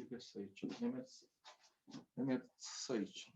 aşıgeseyici, Mehmet Sayıç.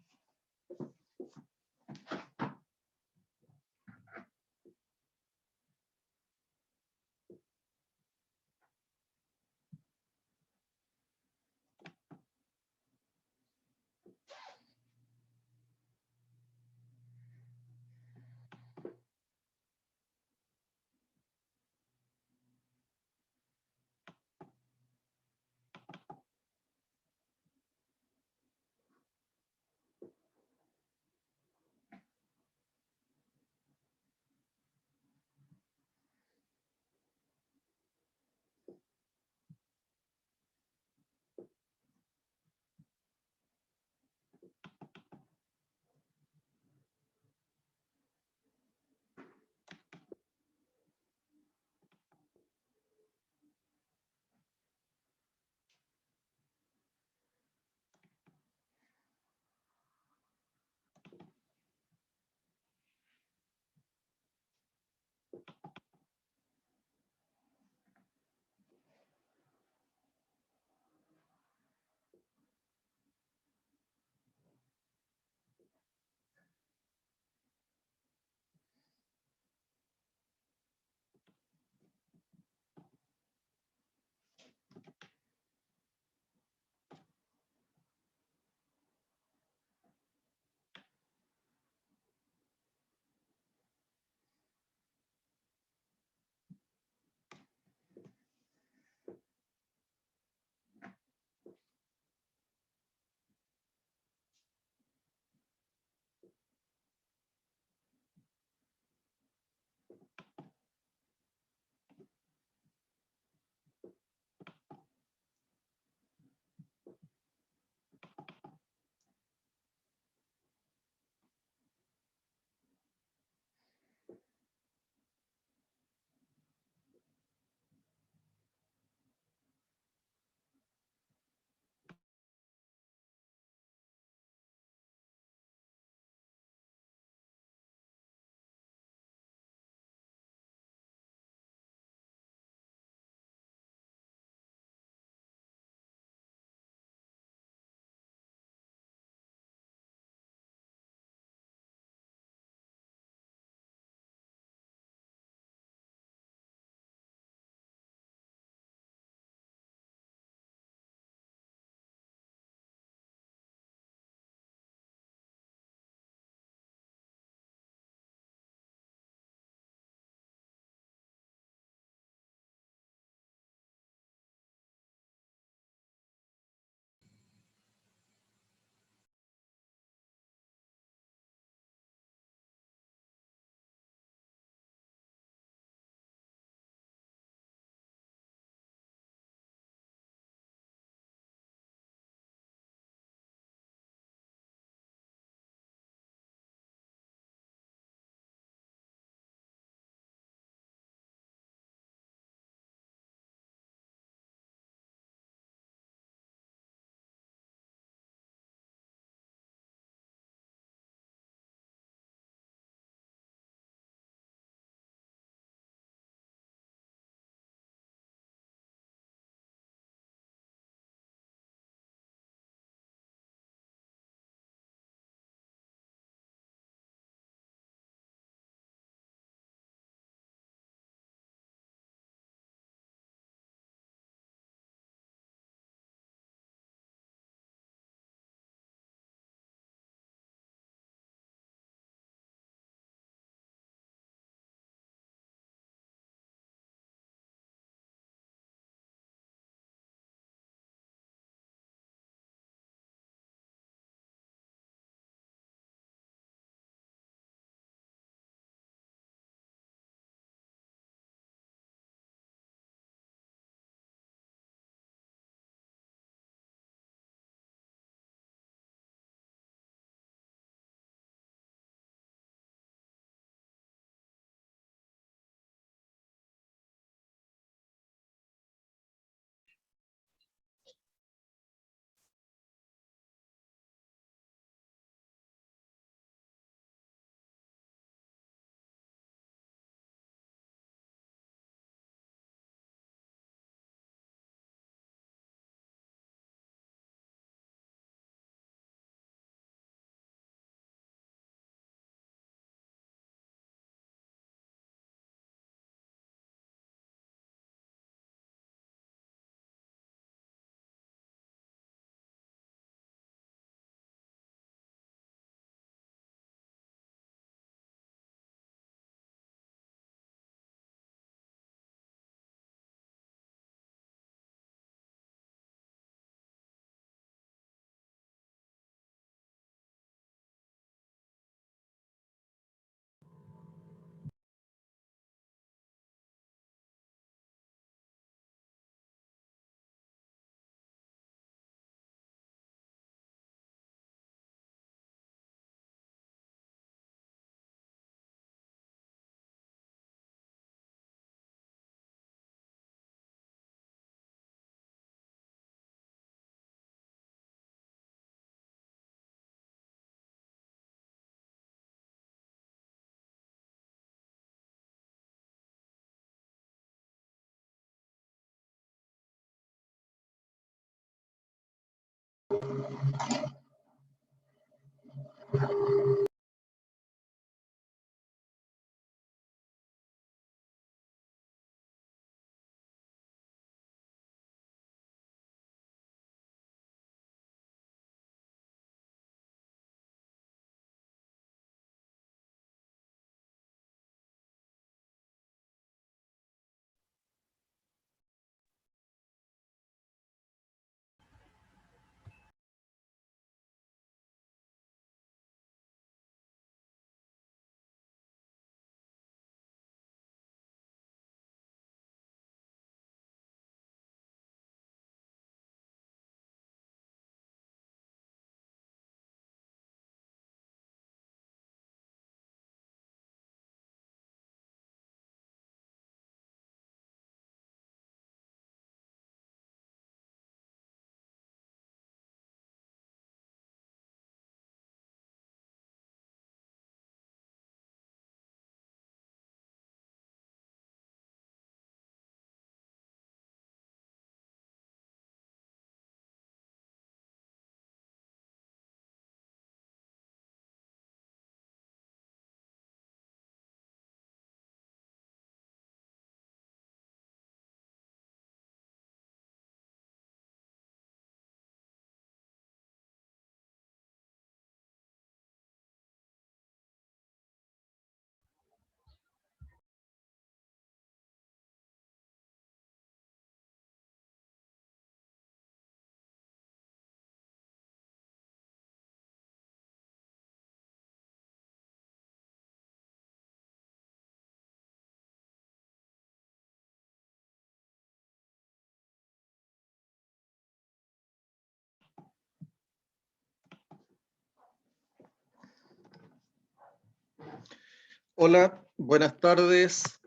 Hola, buenas tardes.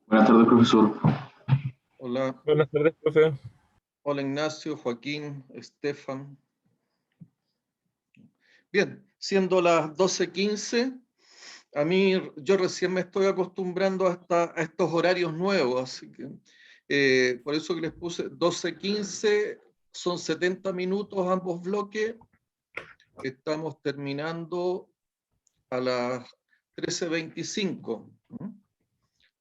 Buenas tardes, profesor. Hola, Buenas tardes, profe. hola Ignacio, Joaquín, Estefan. Bien, siendo las 12:15, yo recién me estoy acostumbrando a estos horarios nuevos, así que por eso que les puse 12:15, son 70 minutos ambos bloques. Estamos terminando a las 13:25.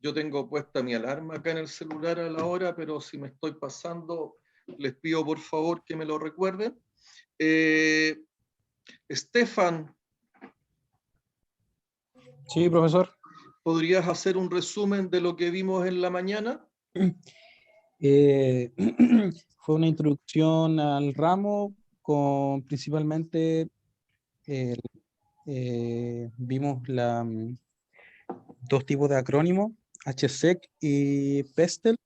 Yo tengo puesta mi alarma acá en el celular a la hora, pero si me estoy pasando, les pido por favor que me lo recuerden. Estefan, Sí, profesor. ¿podrías hacer un resumen de lo que vimos en la mañana? Fue una introducción al ramo con principalmente vimos dos tipos de acrónimos, HSEC y PESTEL,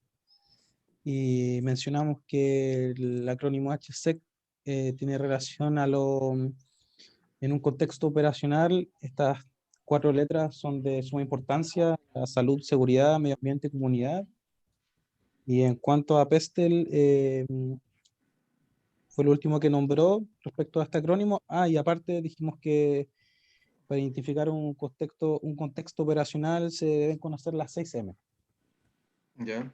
y mencionamos que el acrónimo HSEC tiene relación en un contexto operacional. Estas 4 letras son de suma importancia: la salud, seguridad, medio ambiente, comunidad. Y en cuanto a PESTEL, fue lo último que nombró respecto a este acrónimo. Y aparte dijimos que para identificar un contexto operacional se deben conocer las 6M. ¿Ya?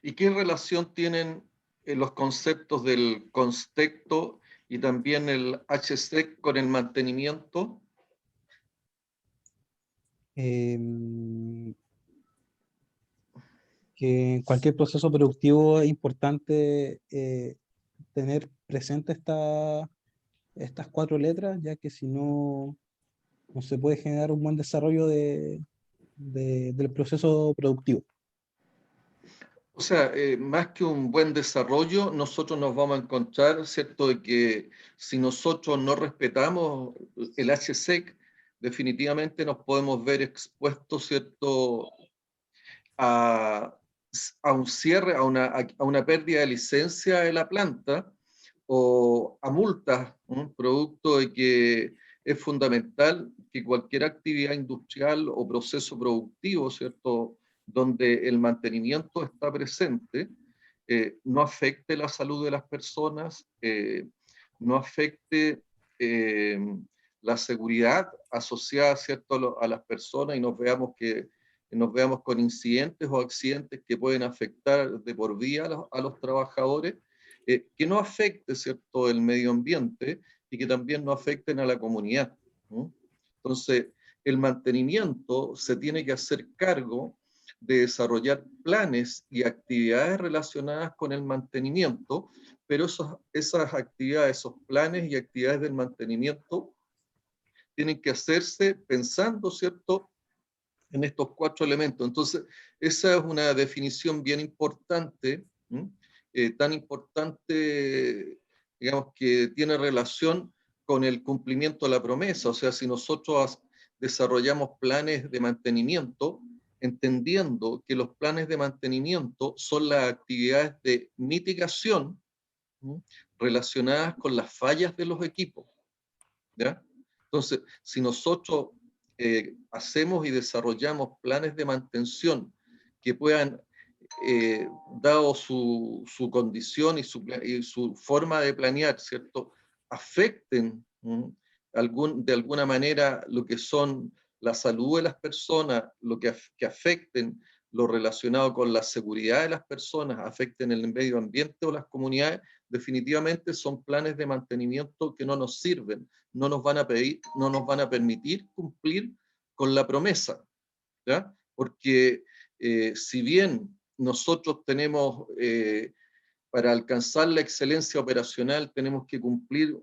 ¿Y qué relación tienen los conceptos del contexto y también el HSEC con el mantenimiento? Que en cualquier proceso productivo es importante tener presente estas 4 letras, ya que si no, no se puede generar un buen desarrollo del proceso productivo. O sea, más que un buen desarrollo, nosotros nos vamos a encontrar, ¿cierto?, de que si nosotros no respetamos el HSEC, definitivamente nos podemos ver expuestos, ¿cierto?, a un cierre, a una pérdida de licencia de la planta o a multas, producto de que es fundamental que cualquier actividad industrial o proceso productivo, ¿cierto?, donde el mantenimiento está presente, no afecte la salud de las personas, no afecte la seguridad asociada, ¿cierto?, a las personas, y nos veamos con incidentes o accidentes que pueden afectar de por vida a los trabajadores. que no afecte, ¿cierto?, el medio ambiente y que también no afecten a la comunidad. Entonces, el mantenimiento se tiene que hacer cargo de desarrollar planes y actividades relacionadas con el mantenimiento, pero esas actividades, esos planes y actividades del mantenimiento tienen que hacerse pensando, ¿cierto?, en estos 4 elementos. Entonces, esa es una definición bien importante, tan importante, digamos, que tiene relación con el cumplimiento de la promesa. O sea, si nosotros desarrollamos planes de mantenimiento, entendiendo que los planes de mantenimiento son las actividades de mitigación relacionadas con las fallas de los equipos, ¿ya? Entonces, si nosotros hacemos y desarrollamos planes de mantención que puedan, dado su condición y su forma de planear, ¿cierto?, afecten de alguna manera lo que son la salud de las personas, lo que afecten lo relacionado con la seguridad de las personas, afecten el medio ambiente o las comunidades, definitivamente son planes de mantenimiento que no nos sirven, no nos van a permitir cumplir con la promesa, ¿ya? Porque si bien nosotros tenemos, para alcanzar la excelencia operacional, tenemos que cumplir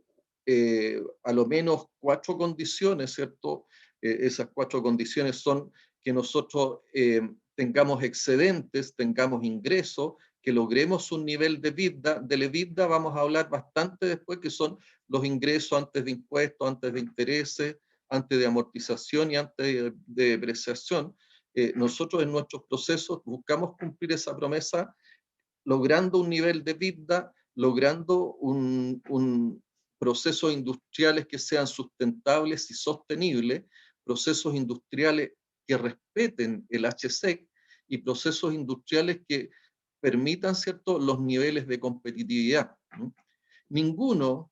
a lo menos 4 condiciones, ¿cierto? Esas 4 condiciones son que nosotros tengamos excedentes, tengamos ingresos, que logremos un nivel de EBITDA. Del EBITDA vamos a hablar bastante después, que son los ingresos antes de impuestos, antes de intereses, antes de amortización y antes de depreciación. Nosotros en nuestros procesos buscamos cumplir esa promesa logrando un nivel de EBITDA, logrando procesos industriales que sean sustentables y sostenibles, procesos industriales que respeten el HSEC y procesos industriales que permitan, ¿cierto?, los niveles de competitividad. Ninguno,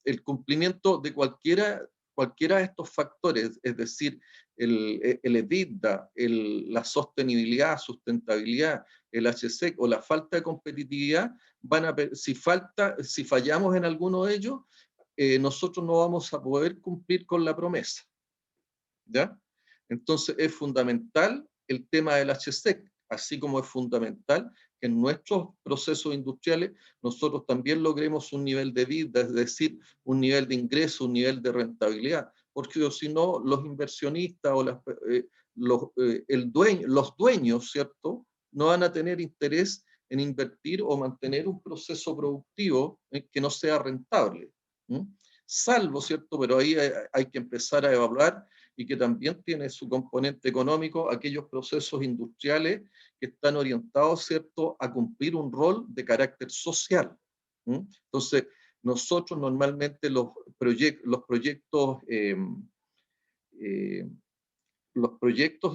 el cumplimiento de cualquiera de estos factores, es decir, el EBITDA, la sostenibilidad, sustentabilidad, el HSEC o la falta de competitividad, si fallamos en alguno de ellos, nosotros no vamos a poder cumplir con la promesa, ¿ya? Entonces es fundamental el tema del HSEC, así como es fundamental que en nuestros procesos industriales nosotros también logremos un nivel de vida, es decir, un nivel de ingreso, un nivel de rentabilidad, porque si no, los inversionistas o los dueños, ¿cierto?, no van a tener interés en invertir o mantener un proceso productivo que no sea rentable. Salvo, ¿cierto?, pero ahí hay que empezar a evaluar y que también tiene su componente económico, aquellos procesos industriales que están orientados, ¿cierto?, a cumplir un rol de carácter social. Entonces, nosotros normalmente los proyectos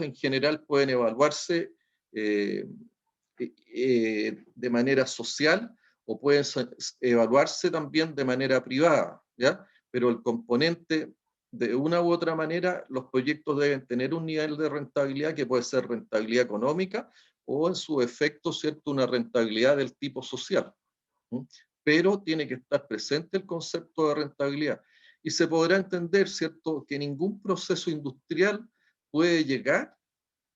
en general pueden evaluarse de manera social o pueden evaluarse también de manera privada, ¿ya? Pero el componente, de una u otra manera, los proyectos deben tener un nivel de rentabilidad que puede ser rentabilidad económica o en su efecto, ¿cierto?, una rentabilidad del tipo social. Pero tiene que estar presente el concepto de rentabilidad. Y se podrá entender, ¿cierto?, que ningún proceso industrial puede llegar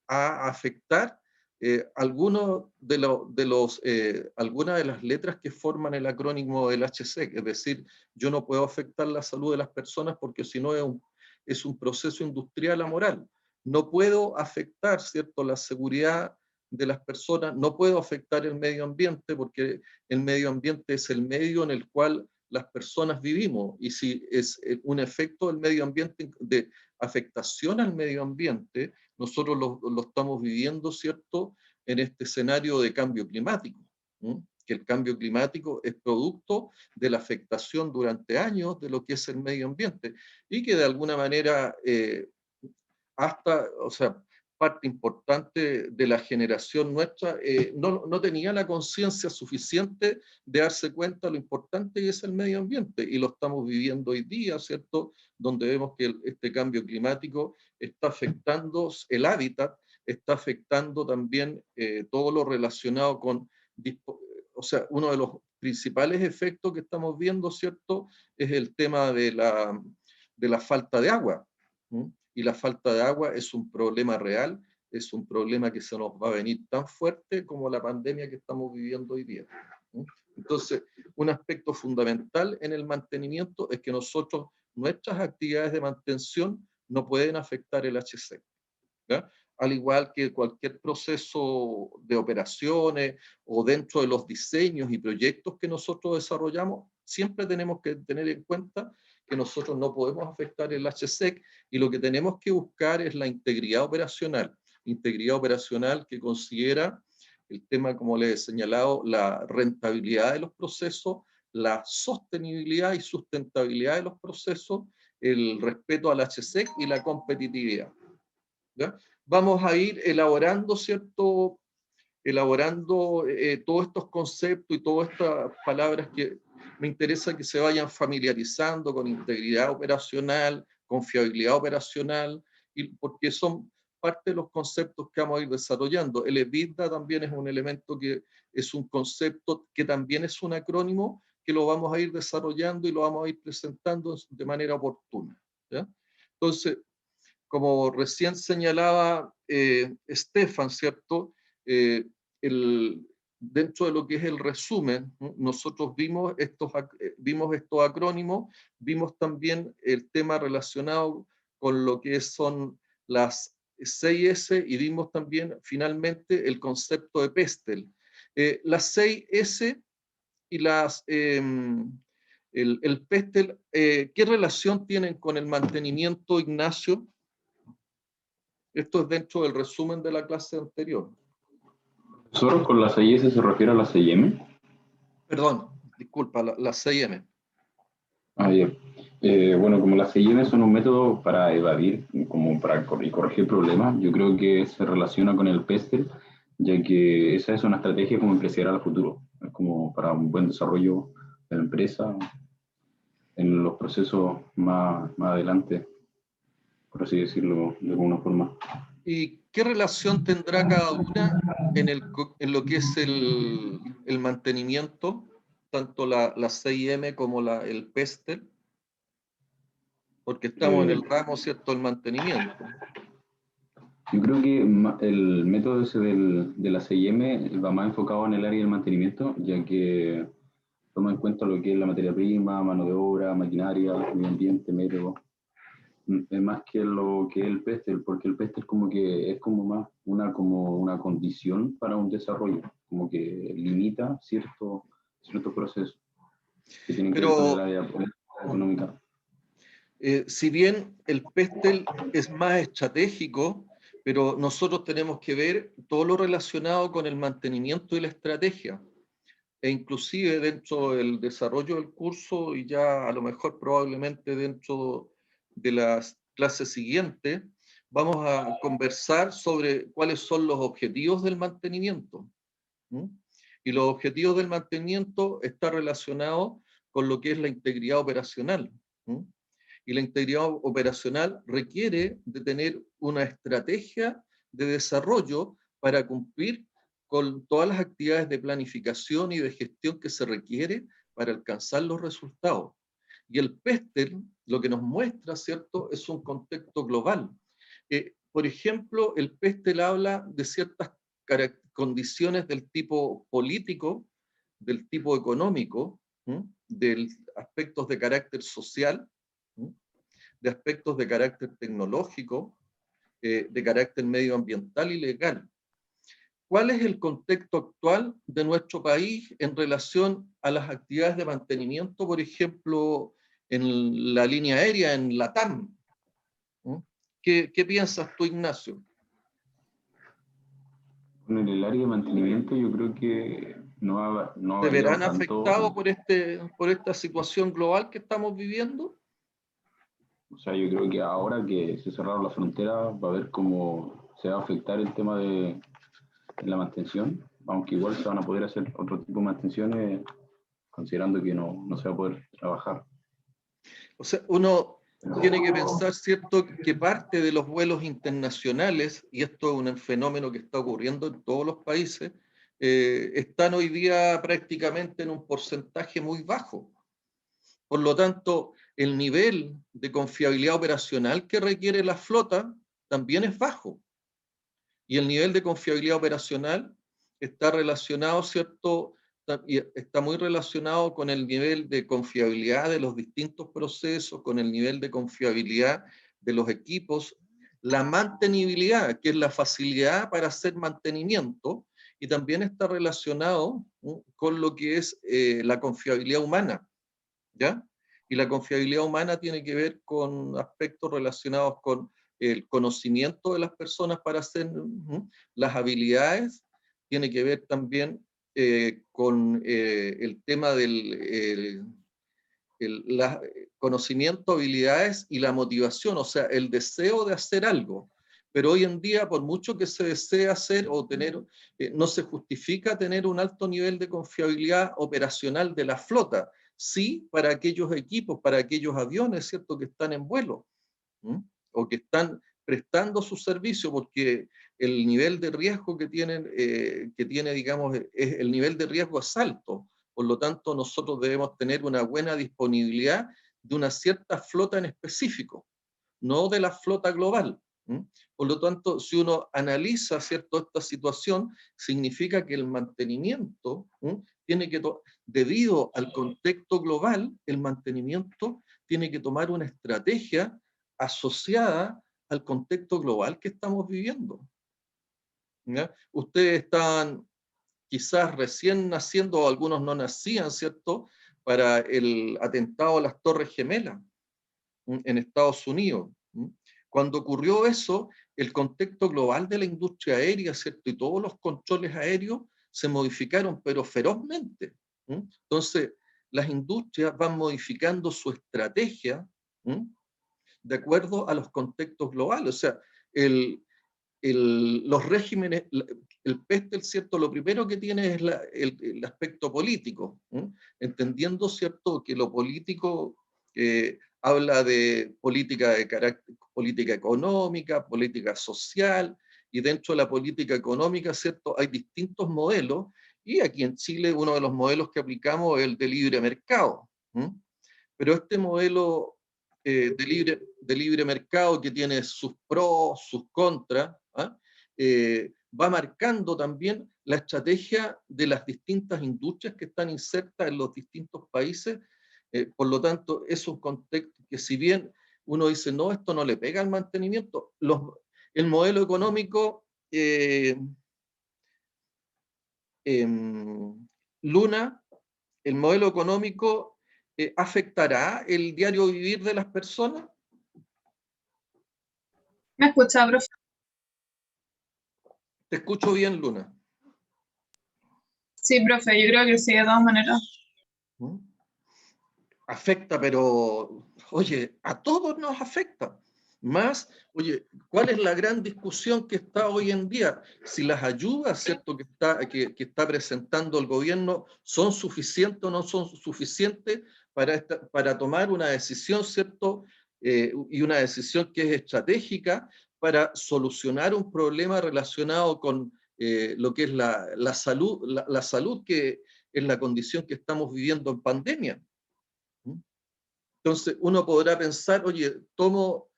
a afectar algunas de las letras que forman el acrónimo del HSEC. Es decir, yo no puedo afectar la salud de las personas porque si no es un proceso industrial amoral. No puedo afectar, ¿cierto?, la seguridad de las personas, no puedo afectar el medio ambiente porque el medio ambiente es el medio en el cual las personas vivimos, y si es un efecto del medio ambiente, de afectación al medio ambiente, nosotros lo estamos viviendo, ¿cierto?, en este escenario de cambio climático, que el cambio climático es producto de la afectación durante años de lo que es el medio ambiente, y que de alguna manera o sea, parte importante de la generación nuestra no tenía la conciencia suficiente de darse cuenta de lo importante que es el medio ambiente, y lo estamos viviendo hoy día, ¿cierto?, donde vemos que este cambio climático está afectando el hábitat, está afectando también todo lo relacionado con, o sea, uno de los principales efectos que estamos viendo, ¿cierto?, es el tema de la falta de agua. Y la falta de agua es un problema real, es un problema que se nos va a venir tan fuerte como la pandemia que estamos viviendo hoy día. Entonces, un aspecto fundamental en el mantenimiento es que nosotros, nuestras actividades de mantención no pueden afectar el HSEC, ¿ya? Al igual que cualquier proceso de operaciones o dentro de los diseños y proyectos que nosotros desarrollamos, siempre tenemos que tener en cuenta que nosotros no podemos afectar el HSEC y lo que tenemos que buscar es la integridad operacional que considera el tema, como les he señalado, la rentabilidad de los procesos, la sostenibilidad y sustentabilidad de los procesos, el respeto al HSEC y la competitividad, ¿ya? Vamos a ir elaborando, ¿cierto? Elaborando todos estos conceptos y todas estas palabras que me interesa que se vayan familiarizando con integridad operacional, con fiabilidad operacional, y porque son parte de los conceptos que vamos a ir desarrollando. El EBITDA también es un elemento que es un concepto que también es un acrónimo que lo vamos a ir desarrollando y lo vamos a ir presentando de manera oportuna, ¿ya? Entonces, como recién señalaba Estefan, ¿cierto? Dentro de lo que es el resumen, ¿no? Nosotros vimos estos acrónimos, vimos también el tema relacionado con lo que son las 6S y vimos también finalmente el concepto de PESTEL. Las 6S y el PESTEL, ¿qué relación tienen con el mantenimiento, Ignacio? Esto es dentro del resumen de la clase anterior. ¿Solo con la 6S se refiere a la 6M? Perdón, disculpa, la 6M. Ah, ya. Bueno, como las 6M son un método para evadir, como para corregir problemas, yo creo que se relaciona con el PESTEL, ya que esa es una estrategia como empresarial al futuro, es como para un buen desarrollo de la empresa en los procesos más adelante, por así decirlo de alguna forma. ¿Y qué relación tendrá cada una en lo que es el mantenimiento, tanto la 6M como el PESTEL? Porque estamos en el ramo, ¿cierto?, del mantenimiento. Yo creo que el método ese de la 6M va más enfocado en el área del mantenimiento, ya que toma en cuenta lo que es la materia prima, mano de obra, maquinaria, medio ambiente, método. Es más que lo que es el PESTEL, porque el PESTEL como que es como más como una condición para un desarrollo, como que limita ciertos procesos que tienen que ver con el Pero área política, económica. si bien el PESTEL es más estratégico, pero nosotros tenemos que ver todo lo relacionado con el mantenimiento y la estrategia. E inclusive dentro del desarrollo del curso y ya a lo mejor probablemente dentro de las clases siguientes, vamos a conversar sobre cuáles son los objetivos del mantenimiento. Y los objetivos del mantenimiento están relacionados con lo que es la integridad operacional. Y la integridad operacional requiere de tener una estrategia de desarrollo para cumplir con todas las actividades de planificación y de gestión que se requiere para alcanzar los resultados. Y el PESTEL lo que nos muestra, ¿cierto?, es un contexto global. Por ejemplo, el PESTEL habla de ciertas condiciones del tipo político, del tipo económico, de aspectos de carácter social, de aspectos de carácter tecnológico, de carácter medioambiental y legal. ¿Cuál es el contexto actual de nuestro país en relación a las actividades de mantenimiento, por ejemplo, en la línea aérea, en LATAM? ¿Qué piensas tú, Ignacio? En el área de mantenimiento yo creo que no ha ¿Se variado verán tanto. afectados por esta situación global que estamos viviendo? O sea, yo creo que ahora que se cerraron las fronteras va a ver cómo se va a afectar el tema de la mantención, aunque igual se van a poder hacer otro tipo de mantenciones considerando que no se va a poder trabajar. O sea, uno tiene que pensar, ¿cierto?, que parte de los vuelos internacionales, y esto es un fenómeno que está ocurriendo en todos los países, están hoy día prácticamente en un porcentaje muy bajo. Por lo tanto, el nivel de confiabilidad operacional que requiere la flota también es bajo. Y el nivel de confiabilidad operacional está relacionado, ¿cierto? Está muy relacionado con el nivel de confiabilidad de los distintos procesos, con el nivel de confiabilidad de los equipos, la mantenibilidad, que es la facilidad para hacer mantenimiento, y también está relacionado con lo que es la confiabilidad humana, ¿ya? Y la confiabilidad humana tiene que ver con aspectos relacionados con el conocimiento de las personas para hacer las habilidades, tiene que ver también con el tema del conocimiento, habilidades y la motivación, o sea, el deseo de hacer algo. Pero hoy en día, por mucho que se desee hacer o tener, no se justifica tener un alto nivel de confiabilidad operacional de la flota. Sí, para aquellos equipos, para aquellos aviones, ¿cierto?, que están en vuelo, o que están prestando su servicio, porque el nivel de riesgo que tiene, digamos, el nivel de riesgo es alto. Por lo tanto, nosotros debemos tener una buena disponibilidad de una cierta flota en específico, no de la flota global. Por lo tanto, si uno analiza, ¿cierto?, esta situación, significa que el mantenimiento tiene que, debido al contexto global, el mantenimiento tiene que tomar una estrategia asociada al contexto global que estamos viviendo, ¿ya? Ustedes están quizás recién naciendo, o algunos no nacían, ¿cierto?, para el atentado a las Torres Gemelas en Estados Unidos. Cuando ocurrió eso, el contexto global de la industria aérea, ¿cierto?, y todos los controles aéreos se modificaron, pero ferozmente. Entonces, las industrias van modificando su estrategia de acuerdo a los contextos globales. O sea, los regímenes, el PESTEL, ¿cierto?, lo primero que tiene es el aspecto político, entendiendo, ¿cierto?, que lo político habla de política política económica, política social, y dentro de la política económica, ¿cierto?, hay distintos modelos, y aquí en Chile uno de los modelos que aplicamos es el de libre mercado. Pero este modelo de libre mercado, que tiene sus pros, sus contras, va marcando también la estrategia de las distintas industrias que están insertas en los distintos países. Por lo tanto, es un contexto que, si bien uno dice, no, esto no le pega al mantenimiento, el modelo económico, Luna, el modelo económico ¿afectará el diario vivir de las personas? ¿Me escucha, profe? Te escucho bien, Luna. Sí, profe, yo creo que sí, de todas maneras. Afecta, pero, oye, a todos nos afecta. Más, oye, ¿cuál es la gran discusión que está hoy en día? Si las ayudas, ¿cierto?, que está presentando el gobierno son suficientes o no son suficientes para tomar una decisión, ¿cierto? Y una decisión que es estratégica para solucionar un problema relacionado con lo que es la salud, la salud, que es la condición que estamos viviendo en pandemia. Entonces, uno podrá pensar, oye, tomo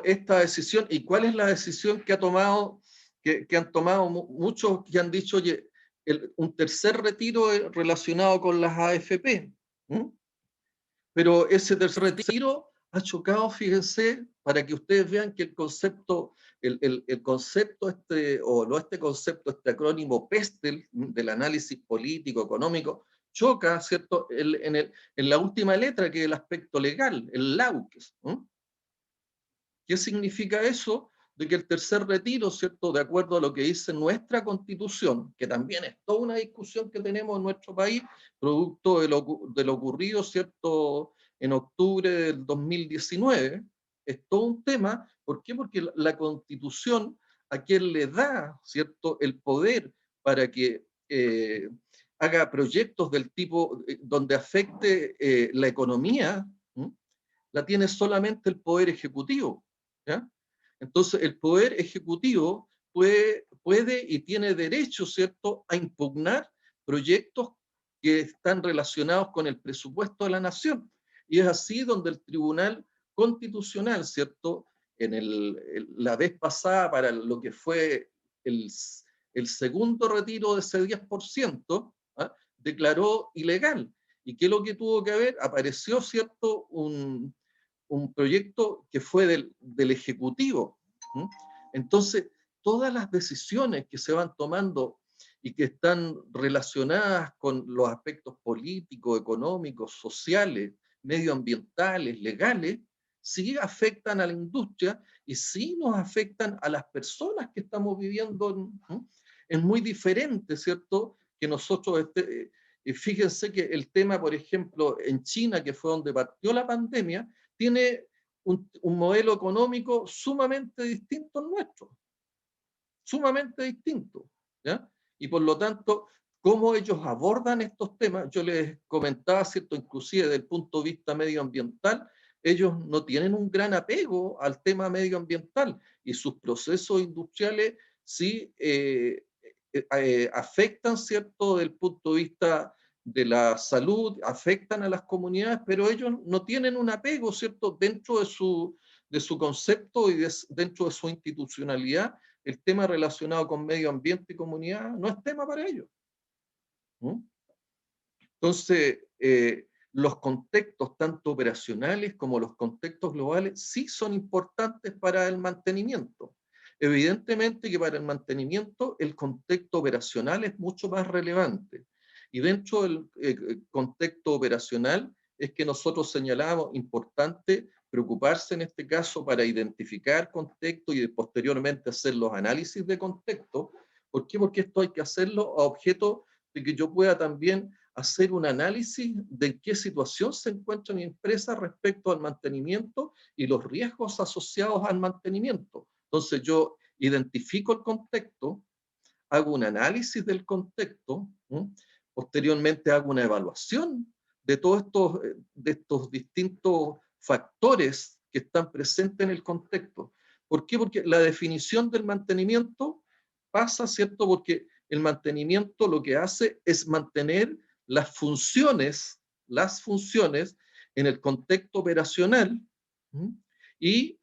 esta decisión, ¿y cuál es la decisión que han tomado muchos que han dicho, oye, un tercer retiro relacionado con las AFP? Pero ese tercer retiro ha chocado, fíjense, para que ustedes vean que el concepto, el concepto este acrónimo PESTEL, del análisis político, económico, choca, ¿cierto?, en la última letra, que es el aspecto legal, el LAUKES. ¿Qué significa eso? De que el tercer retiro, ¿cierto?, de acuerdo a lo que dice nuestra Constitución, que también es toda una discusión que tenemos en nuestro país, producto de lo ocurrido, ¿cierto?, en octubre del 2019, es todo un tema. ¿Por qué? Porque la Constitución a quien le da, ¿cierto?, el poder para que haga proyectos del tipo donde afecte la economía, la tiene solamente el Poder Ejecutivo, ¿ya? Entonces, el Poder Ejecutivo puede y tiene derecho, ¿cierto?, a impugnar proyectos que están relacionados con el presupuesto de la nación. Y es así donde el Tribunal Constitucional, ¿cierto?, la vez pasada para lo que fue el segundo retiro de ese 10%, ¿ah?, declaró ilegal. ¿Y qué es lo que tuvo que haber? Apareció, ¿cierto?, un proyecto que fue del Ejecutivo. ¿Mm? Entonces, todas las decisiones que se van tomando y que están relacionadas con los aspectos políticos, económicos, sociales, medioambientales, legales, sí afectan a la industria y sí nos afectan a las personas que estamos viviendo. Es muy diferente, ¿cierto?, que nosotros, fíjense que el tema, por ejemplo, en China, que fue donde partió la pandemia, tiene un modelo económico sumamente distinto al nuestro, sumamente distinto, ¿ya? Y por lo tanto, cómo ellos abordan estos temas, yo les comentaba, ¿cierto?, inclusive desde el punto de vista medioambiental, ellos no tienen un gran apego al tema medioambiental y sus procesos industriales sí afectan, ¿cierto?, desde el punto de vista de la salud, afectan a las comunidades, pero ellos no tienen un apego, ¿cierto?, dentro de su concepto y dentro de su institucionalidad. El tema relacionado con medio ambiente y comunidad no es tema para ellos. ¿Mm? Entonces, los contextos tanto operacionales como los contextos globales sí son importantes para el mantenimiento. Evidentemente que para el mantenimiento el contexto operacional es mucho más relevante. Y dentro del contexto operacional es que nosotros señalamos importante preocuparse en este caso para identificar contexto y posteriormente hacer los análisis de contexto. ¿Por qué? Porque esto hay que hacerlo a objeto de que yo pueda también hacer un análisis de en qué situación se encuentra mi empresa respecto al mantenimiento y los riesgos asociados al mantenimiento. Entonces yo identifico el contexto, hago un análisis del contexto, posteriormente hago una evaluación de todos estos distintos factores que están presentes en el contexto. ¿Por qué? Porque la definición del mantenimiento pasa, ¿cierto? Porque el mantenimiento lo que hace es mantener las funciones en el contexto operacional y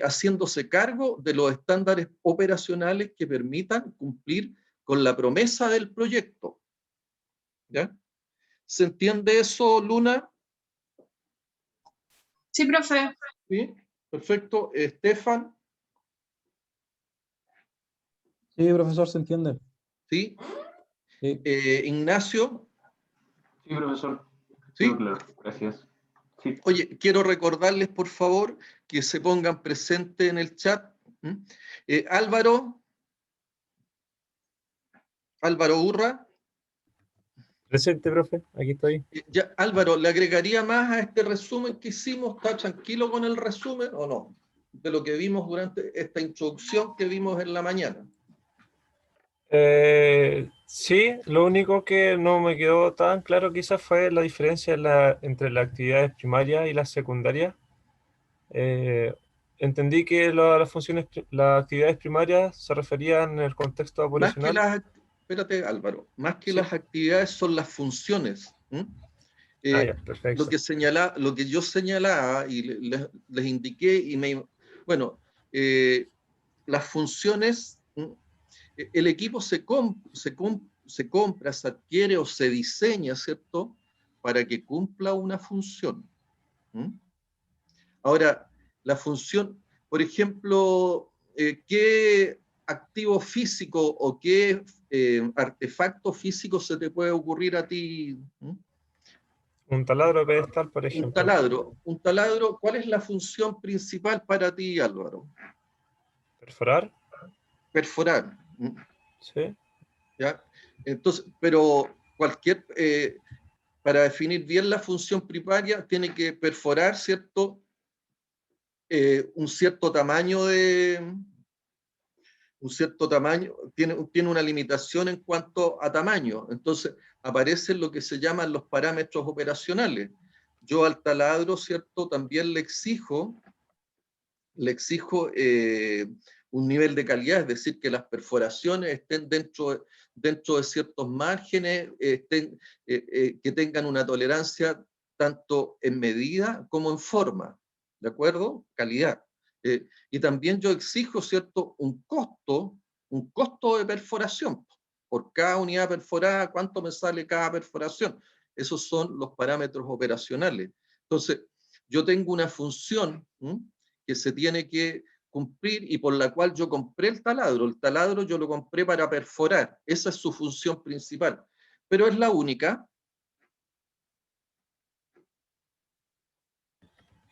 haciéndose cargo de los estándares operacionales que permitan cumplir con la promesa del proyecto. ¿Ya? ¿Se entiende eso, Luna? Sí, profe. Sí, perfecto. Estefan. Sí, profesor, se entiende. Sí. Sí. Ignacio. Sí, profesor. Sí. Claro, gracias. Sí. Oye, quiero recordarles, por favor, que se pongan presentes en el chat. Álvaro. Álvaro Urra. Presente, profe, aquí estoy. Ya, Álvaro, ¿le agregaría más a este resumen que hicimos? ¿Está tranquilo con el resumen o no? De lo que vimos durante esta introducción que vimos en la mañana. Sí, lo único que no me quedó tan claro quizás fue la diferencia entre las actividades primarias y las secundarias. Entendí que las actividades primarias se referían en el contexto Más que operacional. espérate, Álvaro, más que Sí. las actividades son las funciones. Ya, perfecto. Lo que yo señalaba y les indiqué bueno, las funciones, el equipo se compra, se adquiere o se diseña, ¿cierto?, para que cumpla una función. Ahora, la función, por ejemplo, ¿qué activo físico o qué artefacto físico se te puede ocurrir a ti? Un taladro pedestal, por Un ejemplo. taladro. Un taladro, ¿cuál es la función principal para ti, Álvaro? Perforar. Perforar. Sí. ¿Ya? Entonces, pero para definir bien la función primaria, tiene que perforar, ¿cierto? Un cierto tamaño tiene una limitación en cuanto a tamaño. Entonces, aparecen lo que se llaman los parámetros operacionales. Yo al taladro, ¿cierto?, también le exijo un nivel de calidad, es decir, que las perforaciones estén dentro de ciertos márgenes, que tengan una tolerancia tanto en medida como en forma, ¿de acuerdo? Calidad. Y también yo exijo, ¿cierto?, un costo de perforación. Por cada unidad perforada, ¿cuánto me sale cada perforación? Esos son los parámetros operacionales. Entonces, yo tengo una función que se tiene que cumplir y por la cual yo compré el taladro. El taladro yo lo compré para perforar. Esa es su función principal. Pero es la única.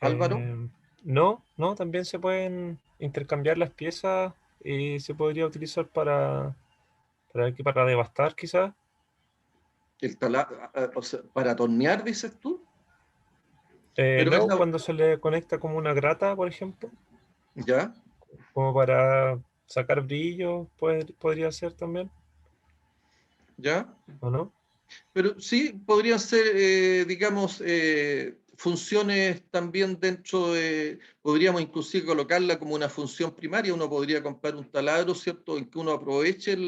Álvaro. No, también se pueden intercambiar las piezas y se podría utilizar para devastar quizás. O sea, para tornear, dices tú. Pero es No, cuando se le conecta como una grata, por ejemplo, ¿Ya? como para sacar brillo, podría ser también, ¿Ya? ¿o no? Pero sí, podrían ser, digamos, funciones también podríamos inclusive colocarla como una función primaria. Uno podría comprar un taladro, ¿cierto?, en que uno aproveche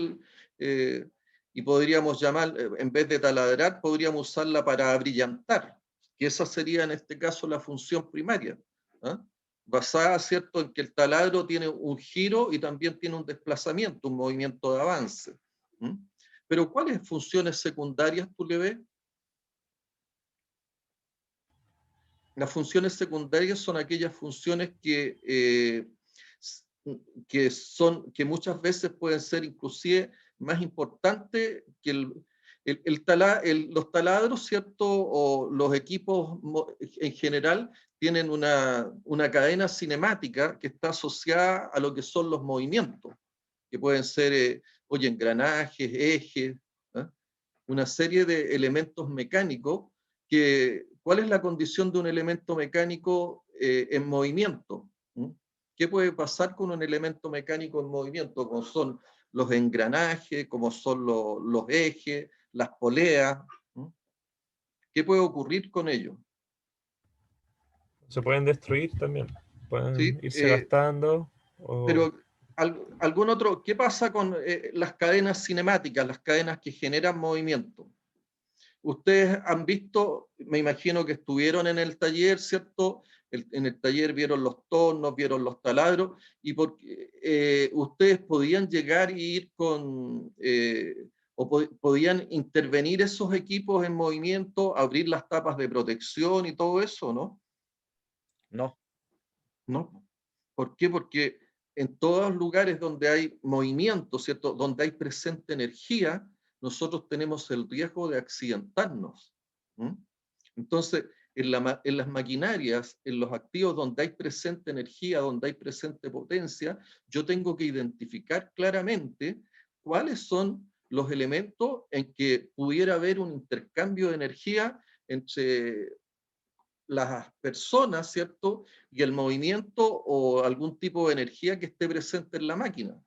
y podríamos llamar, en vez de taladrar, podríamos usarla para brillantar, que esa sería en este caso la función primaria, ¿ah? Basada, ¿cierto?, en que el taladro tiene un giro y también tiene un desplazamiento, un movimiento de avance. Pero ¿cuáles funciones secundarias tú le ves? Las funciones secundarias son aquellas funciones que muchas veces pueden ser inclusive más importantes que los taladros, ¿cierto? O los equipos en general tienen una cadena cinemática que está asociada a lo que son los movimientos, que pueden ser, engranajes, ejes, ¿eh? Una serie de elementos mecánicos ¿cuál es la condición de un elemento mecánico en movimiento? ¿Qué puede pasar con un elemento mecánico en movimiento? Como son los engranajes, como son los ejes, las poleas. ¿Qué puede ocurrir con ellos? Se pueden destruir también, ¿Sí? pueden irse gastando. Pero algún otro, ¿qué pasa con las cadenas cinemáticas, las cadenas que generan movimiento? Ustedes han visto, me imagino que estuvieron en el taller, ¿cierto? En el taller vieron los tornos, vieron los taladros, y porque ustedes podían llegar y ir podían intervenir esos equipos en movimiento, abrir las tapas de protección y todo eso, ¿no? No. ¿No? ¿Por qué? Porque en todos los lugares donde hay movimiento, ¿cierto? Donde hay presente energía, nosotros tenemos el riesgo de accidentarnos. Entonces, en las maquinarias, en los activos donde hay presente energía, donde hay presente potencia, yo tengo que identificar claramente cuáles son los elementos en que pudiera haber un intercambio de energía entre las personas, ¿cierto? Y el movimiento o algún tipo de energía que esté presente en la máquina.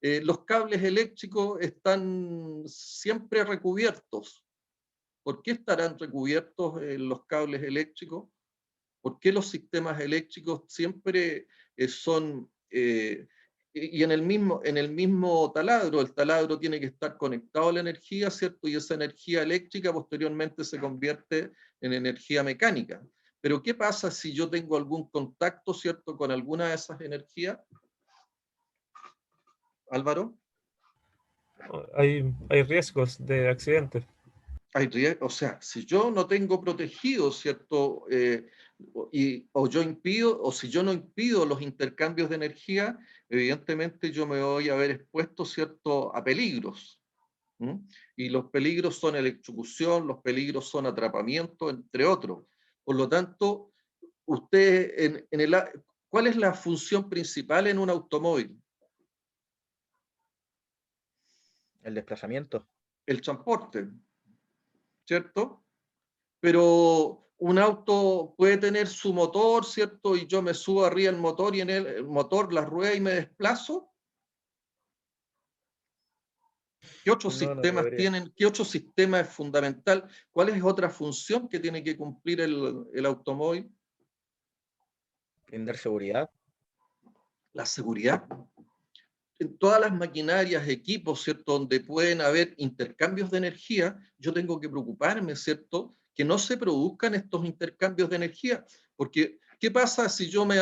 Los cables eléctricos están siempre recubiertos. ¿Por qué estarán recubiertos los cables eléctricos? ¿Por qué los sistemas eléctricos siempre son... y en el mismo taladro, el taladro tiene que estar conectado a la energía, ¿cierto? Y esa energía eléctrica posteriormente se convierte en energía mecánica. Pero ¿qué pasa si yo tengo algún contacto, ¿cierto?, con alguna de esas energías? Álvaro. Hay riesgos de accidentes. O sea, si yo no tengo protegido, ¿cierto? O si yo no impido los intercambios de energía, evidentemente yo me voy a ver expuesto, ¿cierto?, a peligros. Y los peligros son electrocución, los peligros son atrapamiento, entre otros. Por lo tanto, usted, ¿cuál es la función principal en un automóvil? El desplazamiento. El transporte, ¿cierto? Pero un auto puede tener su motor, ¿cierto? Y yo me subo arriba del motor y en el motor, la rueda y me desplazo. ¿Qué otros No, no sistemas debería. tienen? ¿Qué otro sistema es fundamental? ¿Cuál es otra función que tiene que cumplir el automóvil? Brindar seguridad. La seguridad. en todas las maquinarias, equipos, ¿cierto? Donde pueden haber intercambios de energía, yo tengo que preocuparme, ¿cierto? Que no se produzcan estos intercambios de energía. Porque, ¿qué pasa si yo me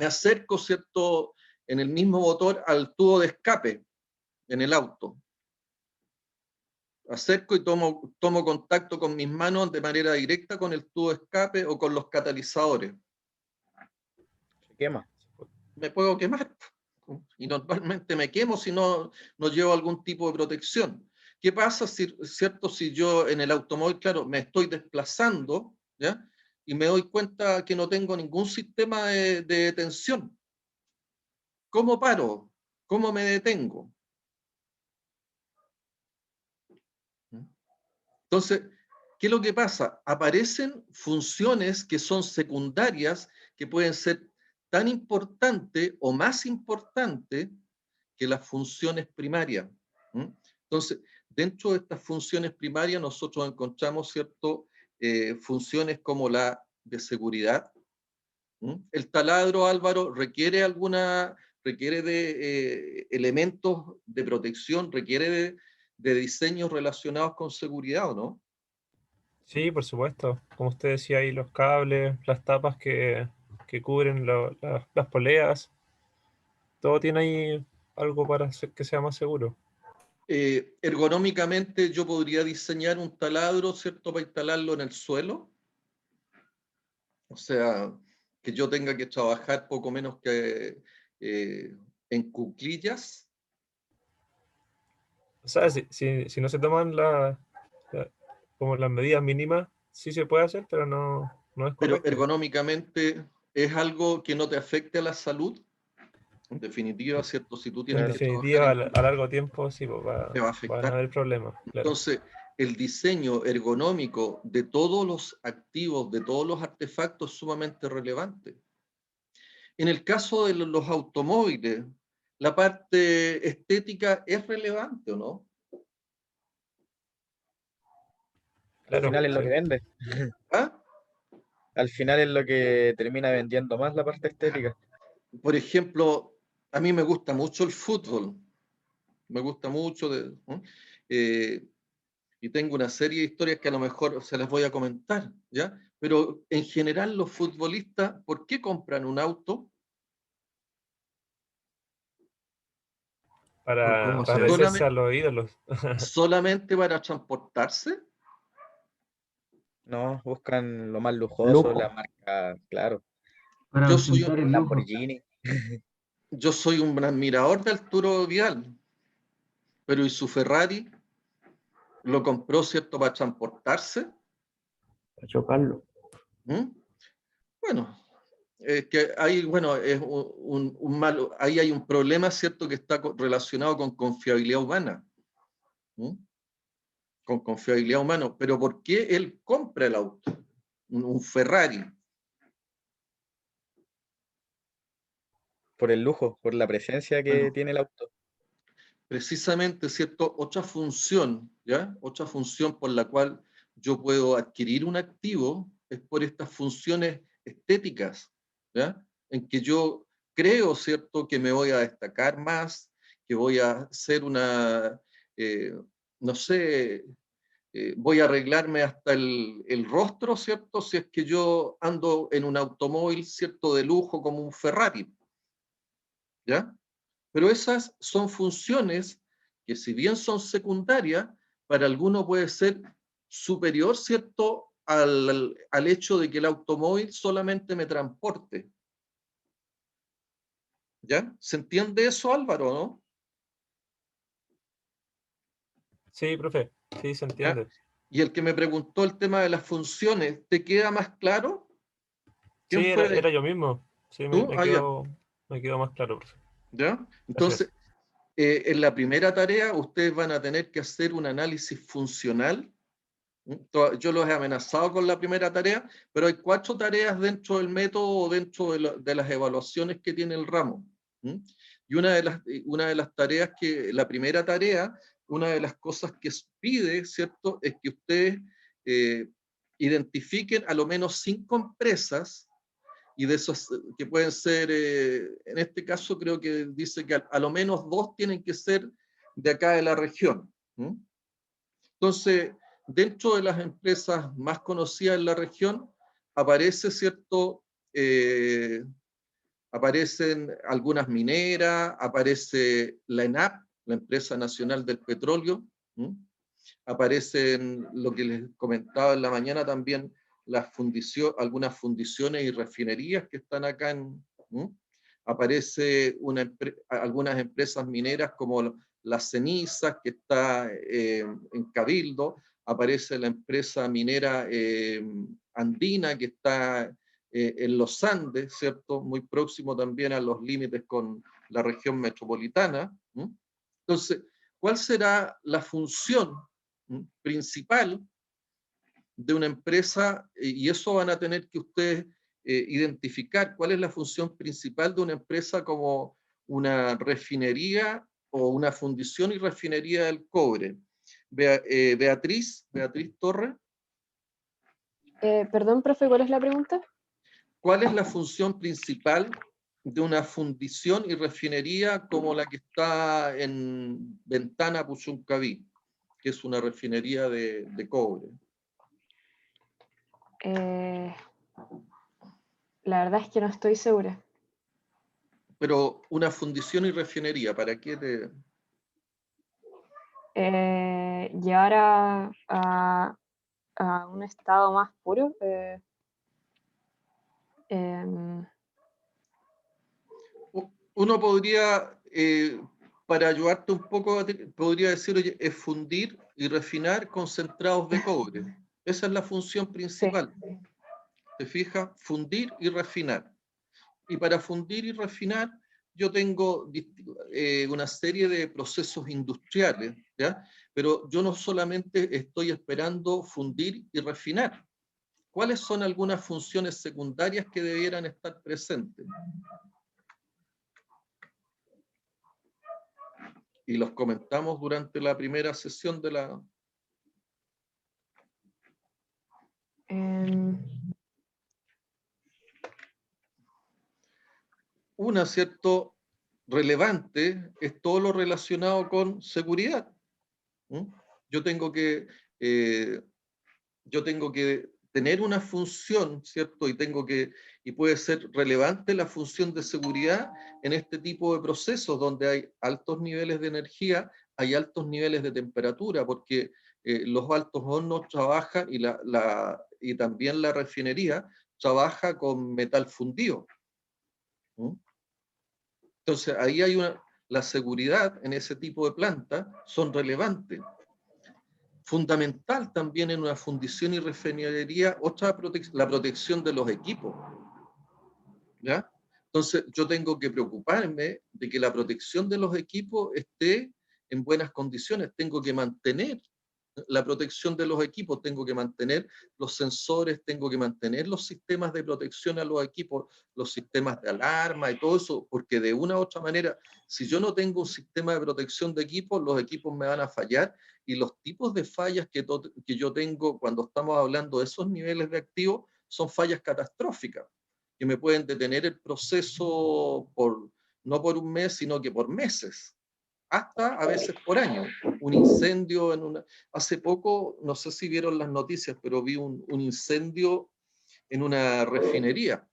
acerco, ¿cierto? En el mismo motor al tubo de escape en el auto? Acerco y tomo contacto con mis manos de manera directa con el tubo de escape o con los catalizadores. Se quema. Me puedo quemar. Y normalmente me quemo si no llevo algún tipo de protección. ¿Qué pasa cierto, si yo en el automóvil, claro, me estoy desplazando, ¿ya? Y me doy cuenta que no tengo ningún sistema de detención? ¿Cómo paro? ¿Cómo me detengo? Entonces, ¿qué es lo que pasa? Aparecen funciones que son secundarias, que pueden ser tan importantes o más importantes que las funciones primarias. Entonces, dentro de estas funciones primarias nosotros encontramos, ¿cierto? Funciones como la de seguridad. El taladro, Álvaro, requiere de elementos de protección, requiere de diseños relacionados con seguridad, ¿o no? Sí, por supuesto. Como usted decía ahí, los cables, las tapas que cubren las poleas, todo tiene ahí algo para hacer que sea más seguro. Ergonómicamente yo podría diseñar un taladro, ¿cierto? Para instalarlo en el suelo. O sea, que yo tenga que trabajar poco menos que en cuclillas. O sea, si no se toman como las medidas mínimas, sí se puede hacer, pero no es Pero correcto. ergonómicamente es algo que no te afecte a la salud. En definitiva, ¿cierto? Si tú tienes En Claro. que trabajar definitiva, en a largo tiempo sí, pues te va a van a afectar. haber problemas, claro. Entonces, el diseño ergonómico de todos los activos, de todos los artefactos es sumamente relevante. En el caso de los automóviles, la parte estética es relevante, ¿o no? Al Claro, final es lo sí. que vende. ¿Ah? Al final es lo que termina vendiendo más la parte estética. Por ejemplo, a mí me gusta mucho el fútbol, me gusta mucho, ¿no? Y tengo una serie de historias que a lo mejor se las voy a comentar, ¿ya? Pero en general los futbolistas, ¿por qué compran un auto? Por Para cómo se ve. parecerse a ¿Solamente, los ídolos. solamente para transportarse? No, buscan lo más lujoso, la Lujo. marca, claro, Para Yo soy, ostentar el un lujo. Lamborghini. yo soy un admirador de Arturo Vidal, pero ¿y su Ferrari? ¿Lo compró, cierto, para transportarse? Para chocarlo. ¿Mm? Bueno, que ahí, bueno, es ahí hay un problema, ¿cierto?, que está relacionado con confiabilidad humana. ¿Mm? Con confiabilidad humana. Pero ¿por qué él compra el auto? Un Ferrari. Por el lujo, por la presencia que Bueno, tiene el auto. precisamente, ¿cierto? Otra función, ¿ya? Otra función por la cual yo puedo adquirir un activo es por estas funciones estéticas, ¿ya? En que yo creo, ¿cierto?, que me voy a destacar más, que voy a hacer eh, no sé, voy a arreglarme hasta el rostro, ¿cierto? Si es que yo ando en un automóvil, ¿cierto?, de lujo como un Ferrari, ¿ya? Pero esas son funciones que, si bien son secundarias, para algunos puede ser superior, ¿cierto?, al hecho de que el automóvil solamente me transporte. ¿Ya? ¿Se entiende eso, Álvaro, no? Sí, profe, sí se ¿Ya? entiende. Y el que me preguntó el tema de las funciones, ¿te queda más claro? Sí, ¿Quién fue? era yo mismo. Sí, ¿Tú? Ah, ya. me quedó más claro, profe. ¿Ya? Entonces, Gracias. en la primera tarea, ustedes van a tener que hacer un análisis funcional. Yo los he amenazado con la primera tarea, pero hay 4 tareas dentro del método o dentro de las evaluaciones que tiene el ramo. Y una de las tareas la primera tarea, una de las cosas que pide, ¿cierto?, es que ustedes identifiquen a lo menos 5 empresas y de esos que pueden ser, en este caso creo que dice que a lo menos 2 tienen que ser de acá de la región. Entonces, dentro de las empresas más conocidas en la región, aparece, ¿cierto? Aparecen algunas mineras, aparece la ENAP, la Empresa Nacional del Petróleo, aparecen lo que les comentaba en la mañana también, algunas fundiciones y refinerías que están acá aparece algunas empresas mineras como las Cenizas, que está en Cabildo, aparece la empresa minera andina, que está en los Andes, ¿cierto? Muy próximo también a los límites con la región metropolitana. Entonces, ¿cuál será la función principal de una empresa? Y eso van a tener que ustedes identificar cuál es la función principal de una empresa como una refinería o una fundición y refinería del cobre. Beatriz Torres. Perdón, profe, ¿cuál es la pregunta? ¿Cuál es la función principal de una fundición y refinería como la que está en Ventana Puchuncaví, que es una refinería de cobre? La verdad es que no estoy segura. Pero una fundición y refinería, ¿para qué te...? Llevar a un estado más puro. Uno podría, para ayudarte un poco, podría decir, oye, es fundir y refinar concentrados de cobre. Esa es la función principal. Sí. ¿Te fijas? Fundir y refinar. Y para fundir y refinar, yo tengo una serie de procesos industriales, ¿ya? Pero yo no solamente estoy esperando fundir y refinar. ¿Cuáles son algunas funciones secundarias que debieran estar presentes? Y los comentamos durante la primera sesión de la... Una, ¿cierto? Relevante es todo lo relacionado con seguridad. Yo tengo que tener una función, ¿cierto? Y puede ser relevante la función de seguridad en este tipo de procesos donde hay altos niveles de energía, hay altos niveles de temperatura, porque los altos hornos trabajan y también la refinería trabaja con metal fundido. Entonces, ahí hay la seguridad en ese tipo de plantas son relevantes. Fundamental también en una fundición y refinería, la protección de los equipos. ¿Ya? Entonces, yo tengo que preocuparme de que la protección de los equipos esté en buenas condiciones. Tengo que mantener la protección de los equipos, tengo que mantener los sensores, tengo que mantener los sistemas de protección a los equipos, los sistemas de alarma y todo eso, porque de una u otra manera, si yo no tengo un sistema de protección de equipos, los equipos me van a fallar, y los tipos de fallas que yo tengo cuando estamos hablando de esos niveles de activos son fallas catastróficas, que me pueden detener el proceso no por un mes, sino que por meses, hasta a veces por año. Un incendio hace poco, no sé si vieron las noticias, pero vi un incendio en una refinería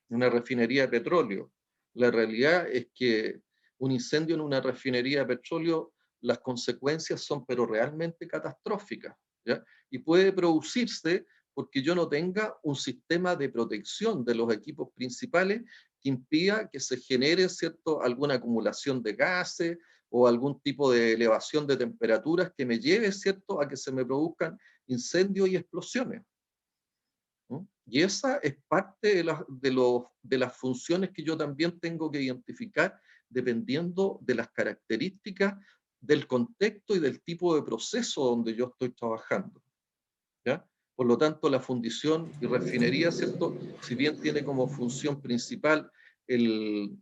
de petróleo. La realidad es que un incendio en una refinería de petróleo, las consecuencias son pero realmente catastróficas, ¿ya? Y puede producirse porque yo no tenga un sistema de protección de los equipos principales que impida que se genere, ¿cierto?, alguna acumulación de gases o algún tipo de elevación de temperaturas que me lleve, ¿cierto?, a que se me produzcan incendios y explosiones. Y esa es parte de las funciones que yo también tengo que identificar dependiendo de las características del contexto y del tipo de proceso donde yo estoy trabajando, ¿ya? Por lo tanto, la fundición y refinería, ¿cierto?, si bien tiene como función principal el